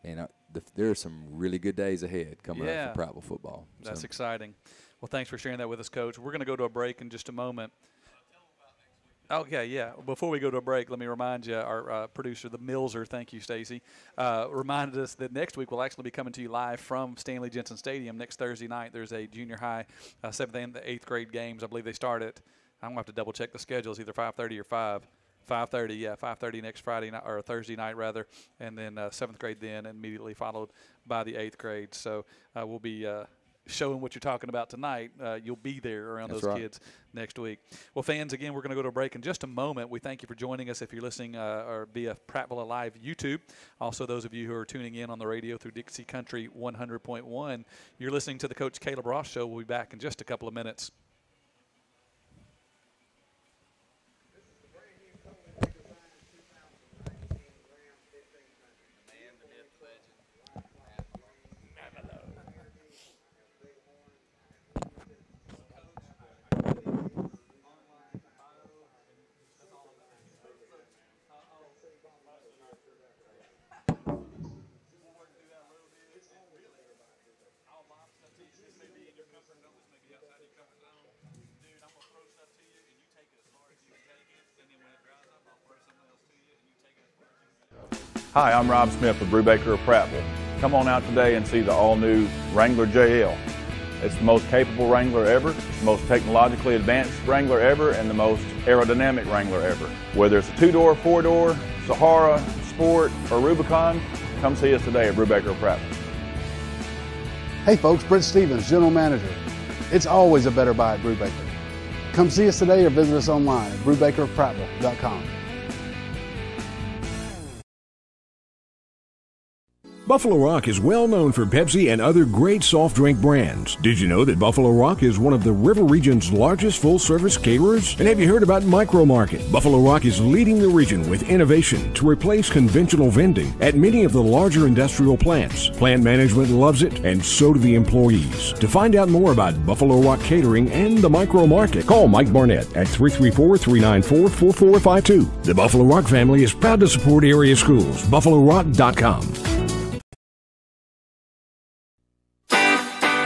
man, there are some really good days ahead coming up for Prattville football. That's exciting. Well, thanks for sharing that with us, Coach. We're going to go to a break in just a moment. Okay, yeah. Before we go to a break, let me remind you, our producer, the Millser, thank you, Stacy, reminded us that next week we'll actually be coming to you live from Stanley Jensen Stadium. Next Thursday night, there's a junior high 7th and 8th grade games. I believe they start at, I'm going to have to double-check the schedules, either 5:30 or 5. 5:30, 5:30 next Friday night, or Thursday night rather, and then 7th grade then, and immediately followed by the 8th grade. So we'll be showing what you're talking about tonight. You'll be there around those kids next week. Well, fans, again, we're going to go to a break in just a moment. We thank you for joining us if you're listening or via Prattville Alive YouTube. Also, those of you who are tuning in on the radio through Dixie Country 100.1, you're listening to the Coach Caleb Ross Show. We'll be back in just a couple of minutes. Hi, I'm Rob Smith with Brubaker of Prattville. Come on out today and see the all-new Wrangler JL. It's the most capable Wrangler ever, the most technologically advanced Wrangler ever, and the most aerodynamic Wrangler ever. Whether it's a 2-door, 4-door, Sahara, Sport, or Rubicon, come see us today at Brubaker of Prattville. Hey folks, Brent Stevens, General Manager. It's always a better buy at Brubaker. Come see us today or visit us online at brubakerofprattville.com. Buffalo Rock is well known for Pepsi and other great soft drink brands. Did you know that Buffalo Rock is one of the River Region's largest full-service caterers? And have you heard about Micro Market? Buffalo Rock is leading the region with innovation to replace conventional vending at many of the larger industrial plants. Plant management loves it, and so do the employees. To find out more about Buffalo Rock Catering and the Micro Market, call Mike Barnett at 334-394-4452. The Buffalo Rock family is proud to support area schools. BuffaloRock.com.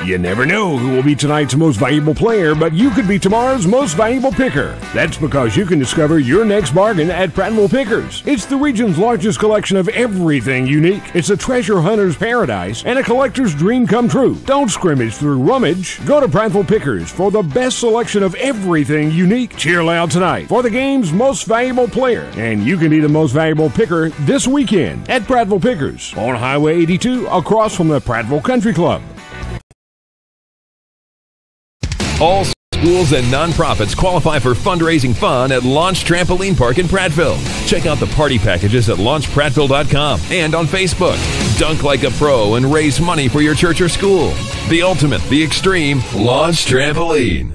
You never know who will be tonight's most valuable player, but you could be tomorrow's most valuable picker. That's because you can discover your next bargain at Prattville Pickers. It's the region's largest collection of everything unique. It's a treasure hunter's paradise and a collector's dream come true. Don't scrimmage through rummage. Go to Prattville Pickers for the best selection of everything unique. Cheer loud tonight for the game's most valuable player. And you can be the most valuable picker this weekend at Prattville Pickers on Highway 82 across from the Prattville Country Club. All schools and nonprofits qualify for fundraising fun at Launch Trampoline Park in Prattville. Check out the party packages at launchprattville.com and on Facebook. Dunk like a pro and raise money for your church or school. The ultimate, the extreme, Launch Trampoline.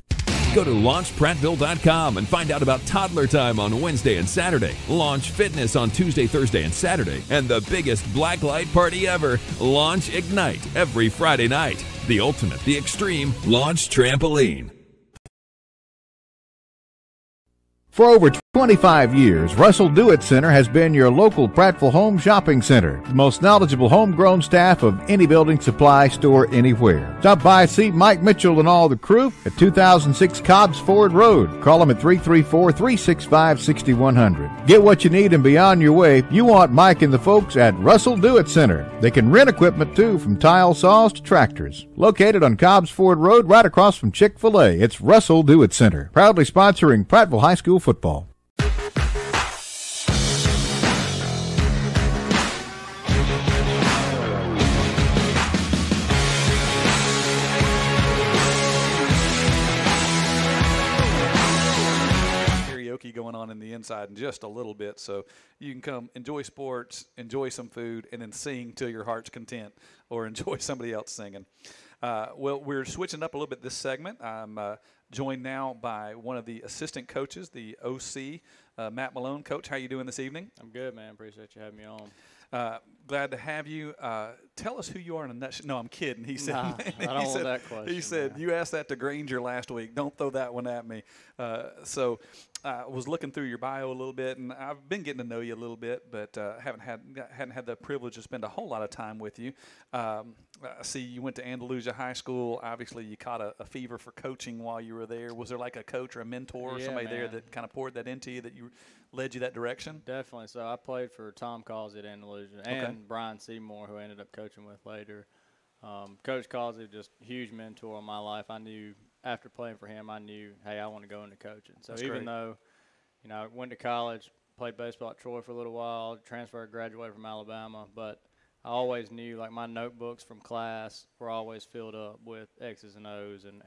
Go to LaunchPrattville.com and find out about Toddler Time on Wednesday and Saturday, Launch Fitness on Tuesday, Thursday, and Saturday, and the biggest blacklight party ever, Launch Ignite, every Friday night. The ultimate, the extreme Launch Trampoline. For over 25 years, Russell Do-It Center has been your local Prattville home shopping center. The most knowledgeable homegrown staff of any building supply store anywhere. Stop by and see Mike Mitchell and all the crew at 2006 Cobbs Ford Road. Call them at 334-365-6100. Get what you need and be on your way. You want Mike and the folks at Russell Do-It Center. They can rent equipment too, from tile saws to tractors. Located on Cobbs Ford Road right across from Chick-fil-A. It's Russell Do-It Center. Proudly sponsoring Prattville High School football. Going on in the inside in just a little bit, so you can come enjoy sports, enjoy some food, and then sing till your heart's content, or enjoy somebody else singing. Well, we're switching up a little bit this segment. I'm joined now by one of the assistant coaches, the OC, Matt Malone. Coach, how you doing this evening? I'm good, man. Appreciate you having me on. Glad to have you. Tell us who you are in a nutshell. No, I'm kidding. He said, I don't want that question. He said, you asked that to Granger last week. Don't throw that one at me. So I was looking through your bio a little bit, and I've been getting to know you a little bit, but hadn't had the privilege to spend a whole lot of time with you. I see you went to Andalusia High School. Obviously, you caught a fever for coaching while you were there. Was there like a coach or a mentor or somebody there that kind of poured that into you, that you led you that direction? Definitely. So I played for Tom Causey at Andalusia and Brian Seymour, who I ended up coaching with later. Coach Causey, just a huge mentor in my life. I knew after playing for him, I knew, hey, I want to go into coaching. So even though, I went to college, played baseball at Troy for a little while, transferred, graduated from Alabama, but I always knew, like, my notebooks from class were always filled up with X's and O's and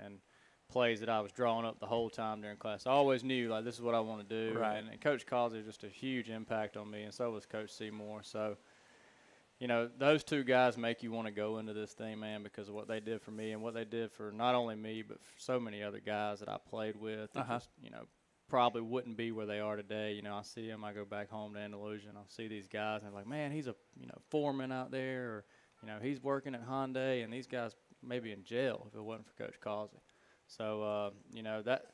plays that I was drawing up the whole time during class. I always knew, like, this is what I want to do. Right. And Coach Causey was just a huge impact on me, and so was Coach Seymour. So, those two guys make you want to go into this thing, man, because of what they did for me and what they did for not only me but for so many other guys that I played with that just, probably wouldn't be where they are today. I see them, I go back home to Andalusia, and I'll see these guys, and they're like, man, he's a foreman out there, or, he's working at Hyundai, and these guys may be in jail if it wasn't for Coach Causey. So, that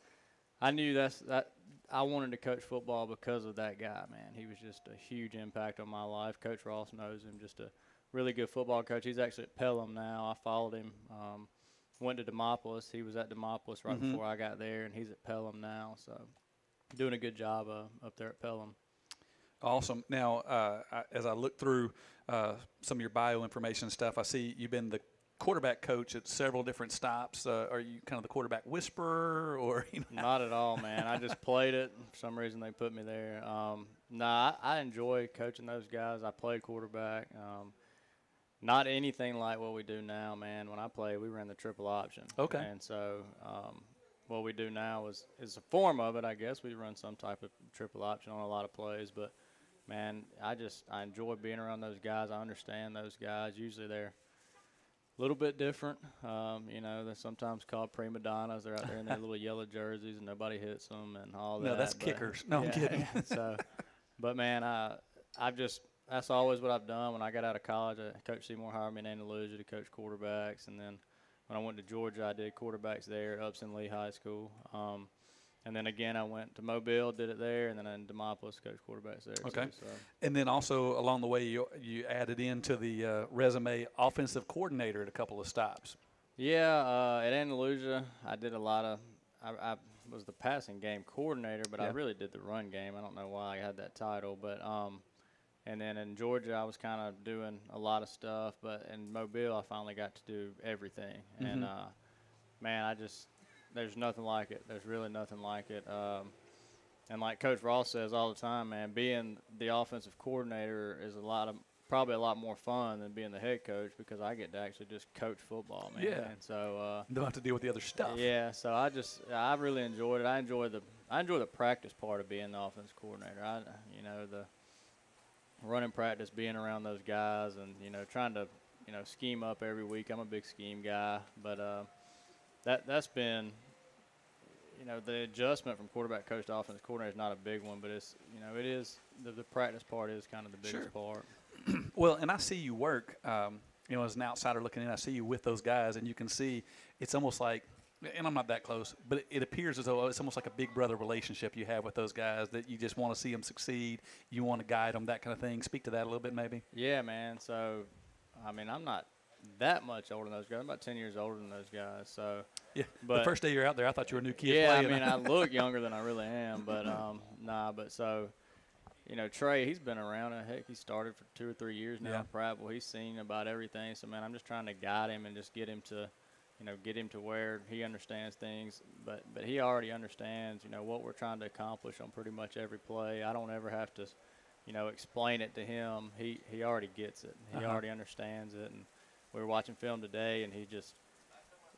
I knew that I wanted to coach football because of that guy, man. He was just a huge impact on my life. Coach Ross knows him, just a really good football coach. He's actually at Pelham now. I followed him. Went to Demopolis. He was at Demopolis right before I got there, and he's at Pelham now. So doing a good job up there at Pelham. Awesome. Now, as I look through some of your bio information and stuff, I see you've been the quarterback coach at several different stops. Are you kind of the quarterback whisperer, or Not at all, man. I just played it. For some reason, they put me there. I enjoy coaching those guys. I played quarterback. Not anything like what we do now, man. When I played, we ran the triple option. Okay. And so what we do now is a form of it, I guess. We run some type of triple option on a lot of plays, but man, I enjoy being around those guys. I understand those guys. Usually they're a little bit different. They're sometimes called prima donnas. They're out there in their little yellow jerseys and nobody hits them and all that. No, that's kickers. No, I'm kidding. So, but man, that's always what I've done. When I got out of college, Coach Seymour hired me in Andalusia to coach quarterbacks, and then when I went to Georgia, I did quarterbacks there at Upson Lee High School. And then again, I went to Mobile, did it there, and then in Demopolis, coached quarterbacks there. Okay. Too, so. And then also along the way, you added into the resume offensive coordinator at a couple of stops. Yeah, at Andalusia, I did a lot of I was the passing game coordinator, but I really did the run game. I don't know why I had that title, but and then in Georgia, I was kind of doing a lot of stuff, but in Mobile, I finally got to do everything. And man, there's nothing like it. There's really nothing like it. And like Coach Ross says all the time, man, being the offensive coordinator is probably a lot more fun than being the head coach, because I get to actually just coach football, man. Yeah. And so don't have to deal with the other stuff. Yeah. So I really enjoyed it. I enjoy the practice part of being the offensive coordinator. The running practice, being around those guys, and trying to scheme up every week. I'm a big scheme guy, but that's been you know, the adjustment from quarterback coach to offensive coordinator is not a big one, but it's, you know, it is the practice part is kind of the biggest part. Well, and I see you work, you know, as an outsider looking in, I see you with those guys, and you can see it's almost like, and I'm not that close, but it appears as though it's almost like a big brother relationship you have with those guys, that you just want to see them succeed, you want to guide them, that kind of thing. Speak to that a little bit, maybe. Yeah, man. So, I mean, I'm not that much older than those guys. I'm about 10 years older than those guys. So, yeah. But the first day you're out there, I thought you were a new kid. Yeah, playing. I mean, I look younger than I really am, but nah. But so, you know, Trey, he's been around. Heck, he started for 2 or 3 years now at Prattville. He's seen about everything. So, man, I'm just trying to guide him and just get him to, you know, get him to where he understands things. But he already understands, you know, what we're trying to accomplish on pretty much every play. I don't ever have to, you know, explain it to him. He already gets it. He already understands it. And we were watching film today, and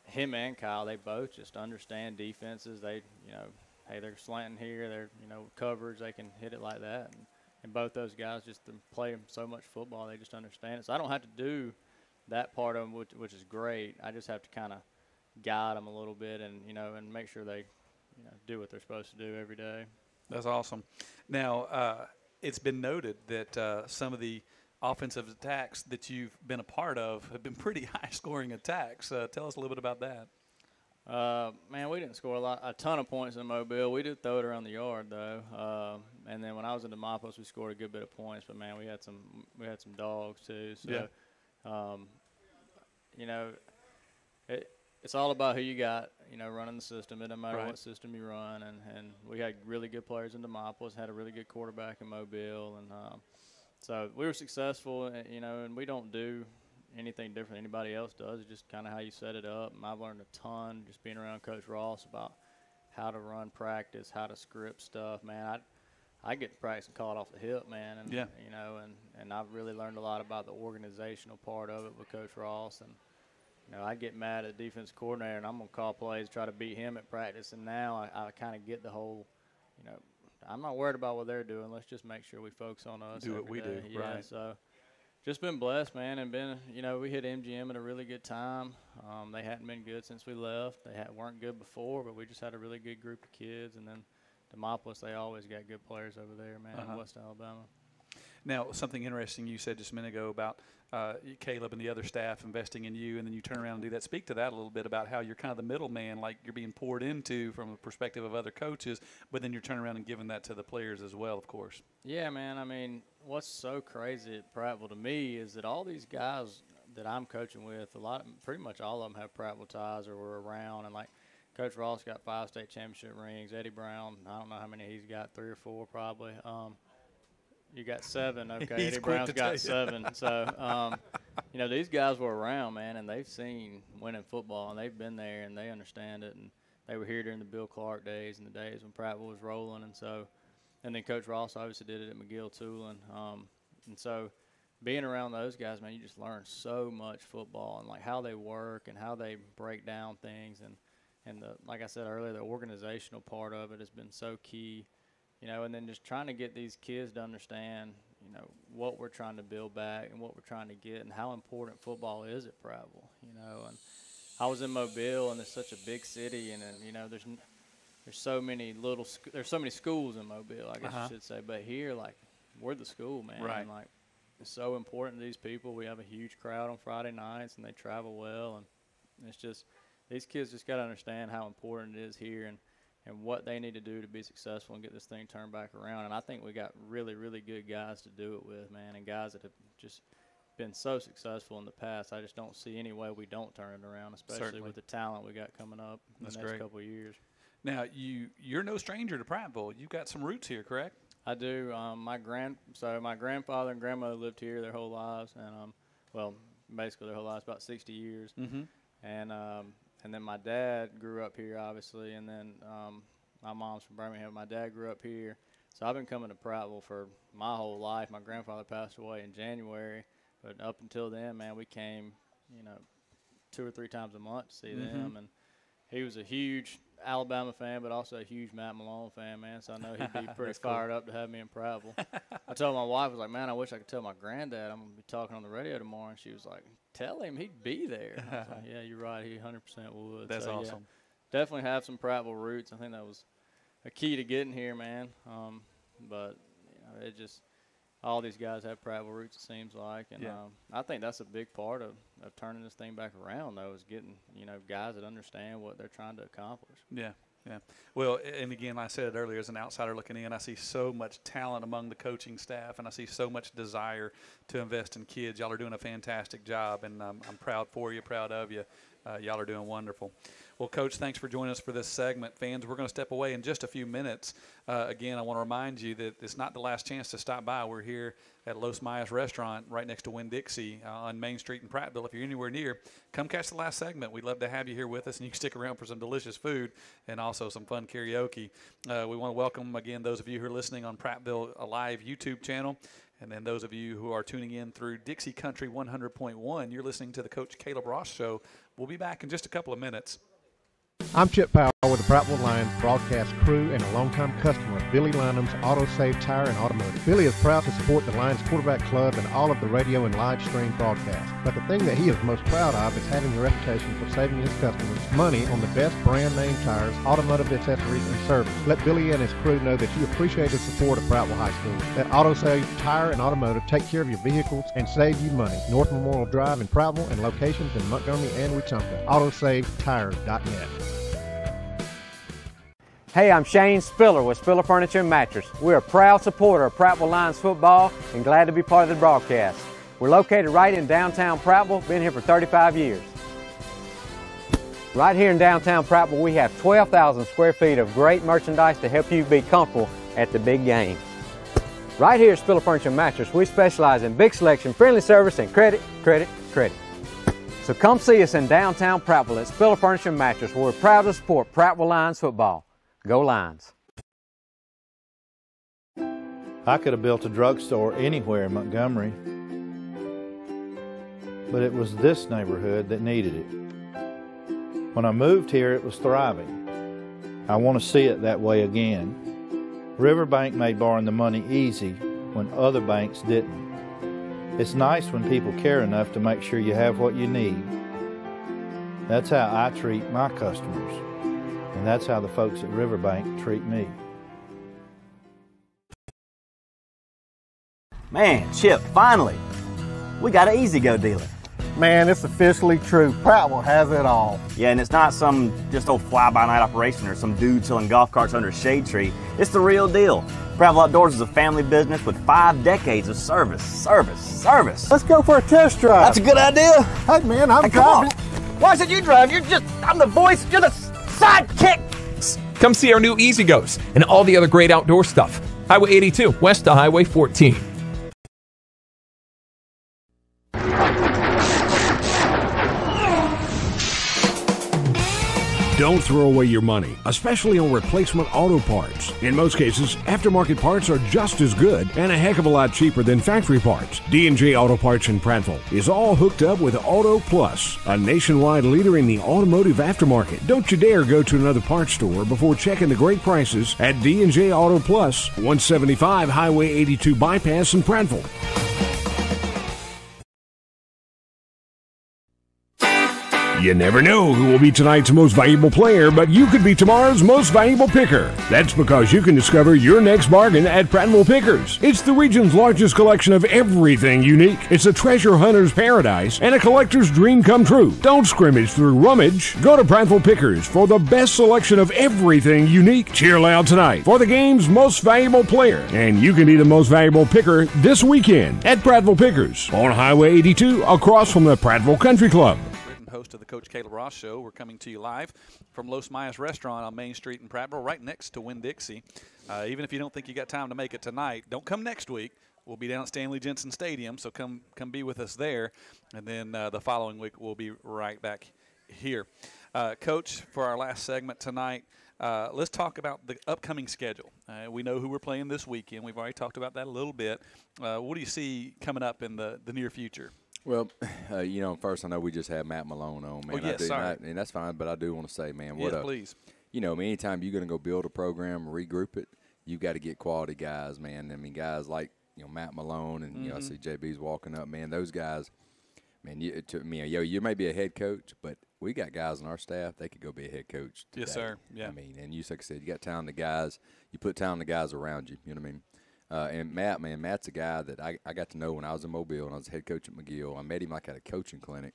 him and Kyle, they both just understand defenses. They, you know, hey, they're slanting here. They're, you know, coverage. They can hit it like that. And both those guys just play so much football. They just understand it. So I don't have to do that part of them, which is great. I just have to kind of guide them a little bit and, you know, and make sure they, you know, do what they're supposed to do every day. That's awesome. Now, it's been noted that some of the offensive attacks that you've been a part of have been pretty high-scoring attacks. Tell us a little bit about that. Man, we didn't score a ton of points in Mobile. We did throw it around the yard though. And then when I was in Demopolis, we scored a good bit of points. But man, we had some dogs too. So, you know, it's all about who you got. You know, running the system. It doesn't matter what system you run. And we had really good players in Demopolis. Had a really good quarterback in Mobile, and so we were successful. You know, and we don't do anything different than anybody else does. It's just kind of how you set it up. And I've learned a ton just being around Coach Ross about how to run practice, how to script stuff. Man, I get to practice and call it off the hip, man. And, you know, and I've really learned a lot about the organizational part of it with Coach Ross. And, you know, I get mad at the defense coordinator, and I'm going to call plays, try to beat him at practice. And now I kind of get the whole, you know, I'm not worried about what they're doing. Let's just make sure we focus on us. Do what we do, right. So just been blessed, man, and you know, we hit MGM at a really good time. They hadn't been good since we left. They weren't good before, but we just had a really good group of kids. And then Demopolis, they always got good players over there, man, in West Alabama. Now, something interesting you said just a minute ago about Caleb and the other staff investing in you, and then you turn around and do that. Speak to that a little bit about how you're kind of the middleman, like you're being poured into from the perspective of other coaches, but then you're turning around and giving that to the players as well, of course. Yeah, man. I mean, what's so crazy at Prattville to me is that all these guys that I'm coaching with, pretty much all of them have Prattville ties or were around. And like Coach Ross got 5 state championship rings. Eddie Brown, I don't know how many he's got, 3 or 4 probably. You got 7, okay. Eddie Brown's got 7. So, you know, these guys were around, man, and they've seen winning football, and they've been there, and they understand it. And they were here during the Bill Clark days and the days when Prattville was rolling. And so, and then Coach Ross obviously did it at McGill-Tulane. And so being around those guys, man, you just learn so much football and, like, how they work and how they break down things. And the, like I said earlier, the organizational part of it has been so key. You know, and then just trying to get these kids to understand, you know, what we're trying to build back and what we're trying to get and how important football is at Prattville, you know. And I was in Mobile, and it's such a big city, and you know, there's so many there's so many schools in Mobile, I guess you should say. But here, like, we're the school, man. Right. And, like, it's so important to these people. We have a huge crowd on Friday nights, and they travel well. And it's just, these kids just got to understand how important it is here and what they need to do to be successful and get this thing turned back around. And I think we got really, really good guys to do it with, man, and guys that have just been so successful in the past. I just don't see any way we don't turn it around, especially with the talent we got coming up in the next couple of years. Now, you're no stranger to Prattville. You've got some roots here, correct? I do. My grandfather and grandmother lived here their whole lives, and well, basically their whole lives, about 60 years. And then my dad grew up here, obviously, and then my mom's from Birmingham. My dad grew up here. So I've been coming to Prattville for my whole life. My grandfather passed away in January, but up until then, man, we came, you know, 2 or 3 times a month to see them. And he was a huge Alabama fan, but also a huge Matt Malone fan, man. So I know he'd be pretty fired up to have me in Prattville. I told my wife, I was like, man, I wish I could tell my granddad I'm going to be talking on the radio tomorrow. And she was like, tell him he'd be there. I was like, yeah, you're right. He 100% would. That's awesome. definitely have some Prattville roots. I think that was a key to getting here, man. But it just all these guys have Prattville roots, it seems like, and I think that's a big part of turning this thing back around, though, is getting guys that understand what they're trying to accomplish. Yeah. Yeah. Well, and again, I said it earlier, as an outsider looking in, I see so much talent among the coaching staff, and I see so much desire to invest in kids. Y'all are doing a fantastic job, and I'm proud for you, proud of you. Y'all are doing wonderful. Well, Coach, thanks for joining us for this segment. Fans, we're going to step away in just a few minutes. Again, I want to remind you that it's not the last chance to stop by. We're here at Los Mayas Restaurant right next to Winn-Dixie on Main Street in Prattville. If you're anywhere near, come catch the last segment. We'd love to have you here with us, and you can stick around for some delicious food and also some fun karaoke. We want to welcome, again, those of you who are listening on Prattville Live YouTube channel. And then those of you who are tuning in through Dixie Country 100.1, you're listening to the Coach Caleb Ross Show. We'll be back in just a couple of minutes. I'm Chip Powell with the Prattville Lions broadcast crew and a longtime customer of Billy Linham's Auto Save Tire and Automotive. Billy is proud to support the Lions quarterback club and all of the radio and live stream broadcasts. But the thing that he is most proud of is having a reputation for saving his customers money on the best brand name tires, automotive accessories, and service. Let Billy and his crew know that you appreciate the support of Prattville High School. Let Auto Save Tire and Automotive take care of your vehicles and save you money. North Memorial Drive in Prattville and locations in Montgomery and Wetumpka. AutoSaveTires.net. Hey, I'm Shane Spiller with Spiller Furniture and Mattress. We're a proud supporter of Prattville Lions football and glad to be part of the broadcast. We're located right in downtown Prattville, been here for 35 years. Right here in downtown Prattville, we have 12,000 square feet of great merchandise to help you be comfortable at the big game. Right here at Spiller Furniture and Mattress, we specialize in big selection, friendly service, and credit. So come see us in downtown Prattville at Spiller Furniture and Mattress, where we're proud to support Prattville Lions football. Go Lions. I could have built a drugstore anywhere in Montgomery, but it was this neighborhood that needed it. When I moved here, it was thriving. I want to see it that way again. Riverbank made borrowing the money easy when other banks didn't. It's nice when people care enough to make sure you have what you need. That's how I treat my customers. And that's how the folks at Riverbank treat me. Man, Chip, finally, we got an E-Z-GO dealer. Man, it's officially true. Prattville has it all. Yeah, and it's not some just old fly-by-night operation or some dude selling golf carts under a shade tree. It's the real deal. Prattville Outdoors is a family business with 5 decades of service. Let's go for a test drive. That's a good idea. Hey, man, I'm driving. Why should you drive? I'm the voice. You're the sidekick. Come see our new E-Z-GOs and all the other great outdoor stuff. Highway 82, west of Highway 14. Don't throw away your money, especially on replacement auto parts. In most cases, aftermarket parts are just as good and a heck of a lot cheaper than factory parts. D&J Auto Parts in Prattville is all hooked up with Auto Plus, a nationwide leader in the automotive aftermarket. Don't you dare go to another parts store before checking the great prices at D&J Auto Plus, 175 Highway 82 Bypass in Prattville. You never know who will be tonight's most valuable player, but you could be tomorrow's most valuable picker. That's because you can discover your next bargain at Prattville Pickers. It's the region's largest collection of everything unique. It's a treasure hunter's paradise and a collector's dream come true. Don't scrimmage through rummage. Go to Prattville Pickers for the best selection of everything unique. Cheer loud tonight for the game's most valuable player. And you can be the most valuable picker this weekend at Prattville Pickers on Highway 82 across from the Prattville Country Club. Host of the Coach Caleb Ross Show. We're coming to you live from Los Mayas Restaurant on Main Street in Prattville, right next to Winn-Dixie. Even if you don't think you got time to make it tonight, don't come next week. We'll be down at Stanley Jensen Stadium, so come be with us there. And then the following week, we'll be right back here. Coach, for our last segment tonight, let's talk about the upcoming schedule. We know who we're playing this weekend. We've already talked about that a little bit. What do you see coming up in the near future? Well, first I know we just had Matt Malone on, man. Oh, yes, sorry. And that's fine, but I do want to say, man, please. Anytime you're going to go build a program, regroup it, you got to get quality guys, man. I mean, guys like, Matt Malone and, I see JB's walking up, man. Those guys, Man, you may be a head coach, but we got guys on our staff, they could go be a head coach today. Yes, sir. Yeah. I mean, and you, like I said, you got talented guys. You put talented guys around you. You know what I mean? And Matt's a guy that I got to know when I was in Mobile and I was head coach at McGill. I met him like at a coaching clinic,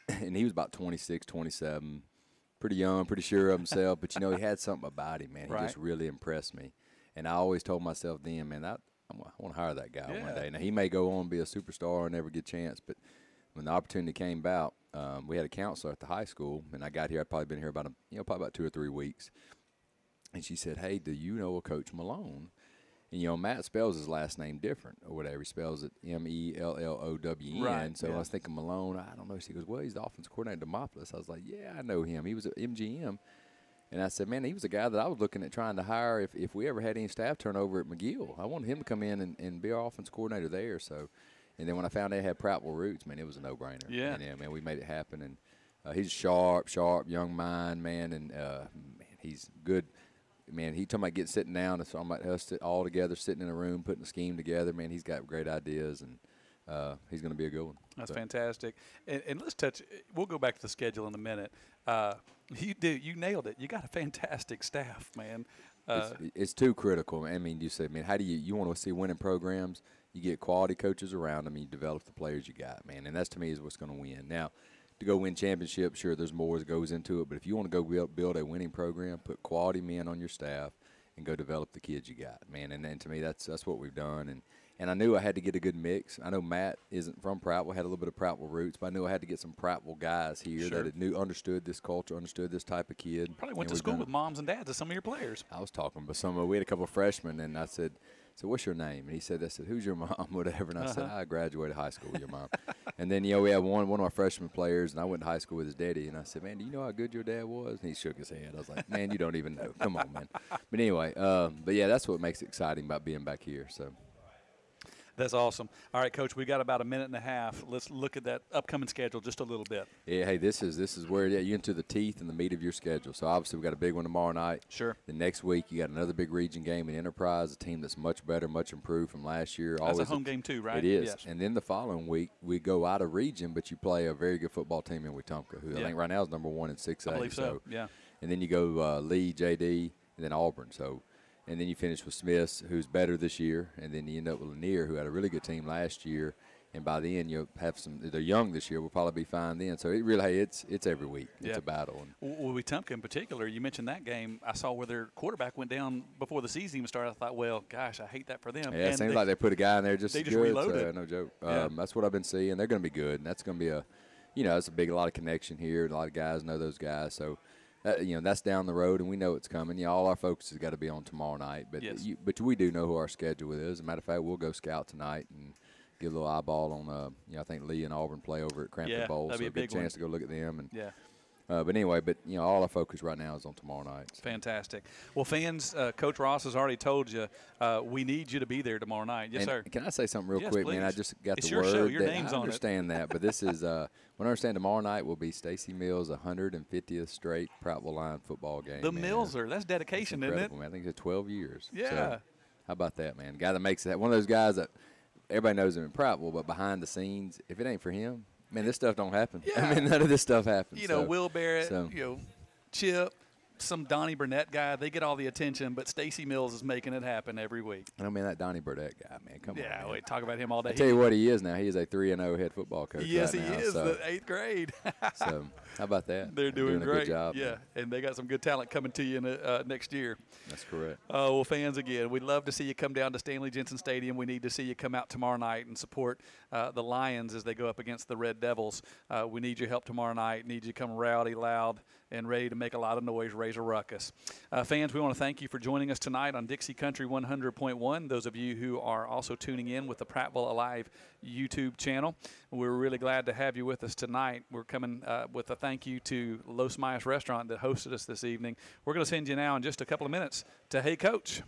and he was about 26, 27, pretty young, pretty sure of himself. But, he had something about him, man. He just really impressed me. And I always told myself then, man, I want to hire that guy one day. Now, he may go on and be a superstar and never get a chance, but when the opportunity came about, we had a counselor at the high school, and I got here. I'd probably been here about probably about 2 or 3 weeks, and she said, "Hey, do you know a Coach Malone?" And Matt spells his last name different or whatever. He spells it Mellowwen. Right. So I was thinking Malone. I don't know. She goes, "Well, he's the offensive coordinator at Demopolis." I was like, "Yeah, I know him. He was at MGM." And I said, man, he was a guy that I was looking at trying to hire if we ever had any staff turnover at McGill. I wanted him to come in and be our offense coordinator there. So, and then when I found they had Prattville roots, man, it was a no-brainer. Yeah. And, man, we made it happen. And he's sharp, young mind, man, and man, he's good. Man, he talking about sitting down and talking about us all together, sitting in a room, putting a scheme together. Man, he's got great ideas, and he's going to be a good one. That's fantastic. And let's touch – we'll go back to the schedule in a minute. You nailed it. You got a fantastic staff, man. It's too critical. I mean, you said, man, how do you want to see winning programs? You get quality coaches around them, you develop the players you got, man. And that's, to me, is what's going to win. Now, to go win championships, sure, there's more that goes into it. But if you want to go build a winning program, put quality men on your staff and go develop the kids you got, man. And to me, that's what we've done. And I knew I had to get a good mix. I know Matt isn't from Prattville, had a little bit of Prattville roots, but I knew I had to get some Prattville guys here that understood this culture, understood this type of kid. Probably went to school with moms and dads of some of your players. I was talking with we had a couple of freshmen, and I said, "So what's your name?" And he said, "Who's your mom?" Whatever. And I said, "I graduated high school with your mom." And then, we had one of our freshman players, and I went to high school with his daddy. And I said, "Man, do you know how good your dad was?" And he shook his head. I was like, "Man, you don't even know. Come on, man." But anyway, that's what makes it exciting about being back here. So. That's awesome. All right, Coach, we got about a minute and a half. Let's look at that upcoming schedule just a little bit. Yeah, hey, this is where you're into the teeth and the meat of your schedule. So, obviously, we got a big one tomorrow night. Sure. The next week, you got another big region game in Enterprise, a team that's much better, much improved from last year. That's a home game too, right? It is. Yes. And then the following week, we go out of region, but you play a very good football team in Wetumpka, who I think right now is number 1 in 6A. I believe so, yeah. And then you go Lee, JD, and then Auburn. So. And then you finish with Smiths, who's better this year, and then you end up with Lanier, who had a really good team last year. And by the end, you'll have they're young this year. We'll probably be fine then. So it's every week. It's a battle. Well, Wetumpka in particular, you mentioned that game. I saw where their quarterback went down before the season even started. I thought, well, gosh, I hate that for them. Yeah, it seems like they put a guy in there just reloaded. So, no joke. That's what I've been seeing. They're going to be good, and that's going to be it's a lot of connection here. A lot of guys know those guys. So. That's down the road, and we know it's coming. All our focus has got to be on tomorrow night. But but we do know who our schedule is. As a matter of fact, we'll go scout tonight and get a little eyeball on. I think Lee and Auburn play over at Crampton Bowl, so be a good chance to go look at them. And but anyway, all our focus right now is on tomorrow night. So. Fantastic. Well, fans, Coach Ross has already told you we need you to be there tomorrow night. Yes, sir. Can I say something real quick, please. man? I just got it's the your word. Show. Your name's on it. I understand that, but this is when I understand tomorrow night will be Stacy Mills' 150th straight Prattville Line football game. The Millser, that's dedication, isn't it? Man. I think it's 12 years. Yeah. So, how about that, man? Guy that makes that one of those guys that everybody knows him in Prattville, but behind the scenes, if it ain't for him. Man, this stuff don't happen. Yeah. I mean, none of this stuff happens. Will Barrett, Chip, some Donnie Burnett guy, they get all the attention, but Stacy Mills is making it happen every week. I mean, that Donnie Burnett guy, man, come on. Yeah, we talk about him all day. I tell you what he is now. He is a 3-0 head football coach. Yes, right he now, is, so. the 8th grade. So, how about that? They're doing a great. good job. Yeah, man. and they got some good talent coming to you next year. That's correct. Well, fans, again, we'd love to see you come down to Stanley Jensen Stadium. We need to see you come out tomorrow night and support the Lions as they go up against the Red Devils. We need your help tomorrow night. Need you to come rowdy, loud, and ready to make a lot of noise, raise a ruckus. Fans, we want to thank you for joining us tonight on Dixie Country 100.1. Those of you who are also tuning in with the Prattville Alive YouTube channel, we're really glad to have you with us tonight. We're coming with a thank you to Los Mayas Restaurant that hosted us this evening. We're going to send you now in just a couple of minutes to Hey Coach.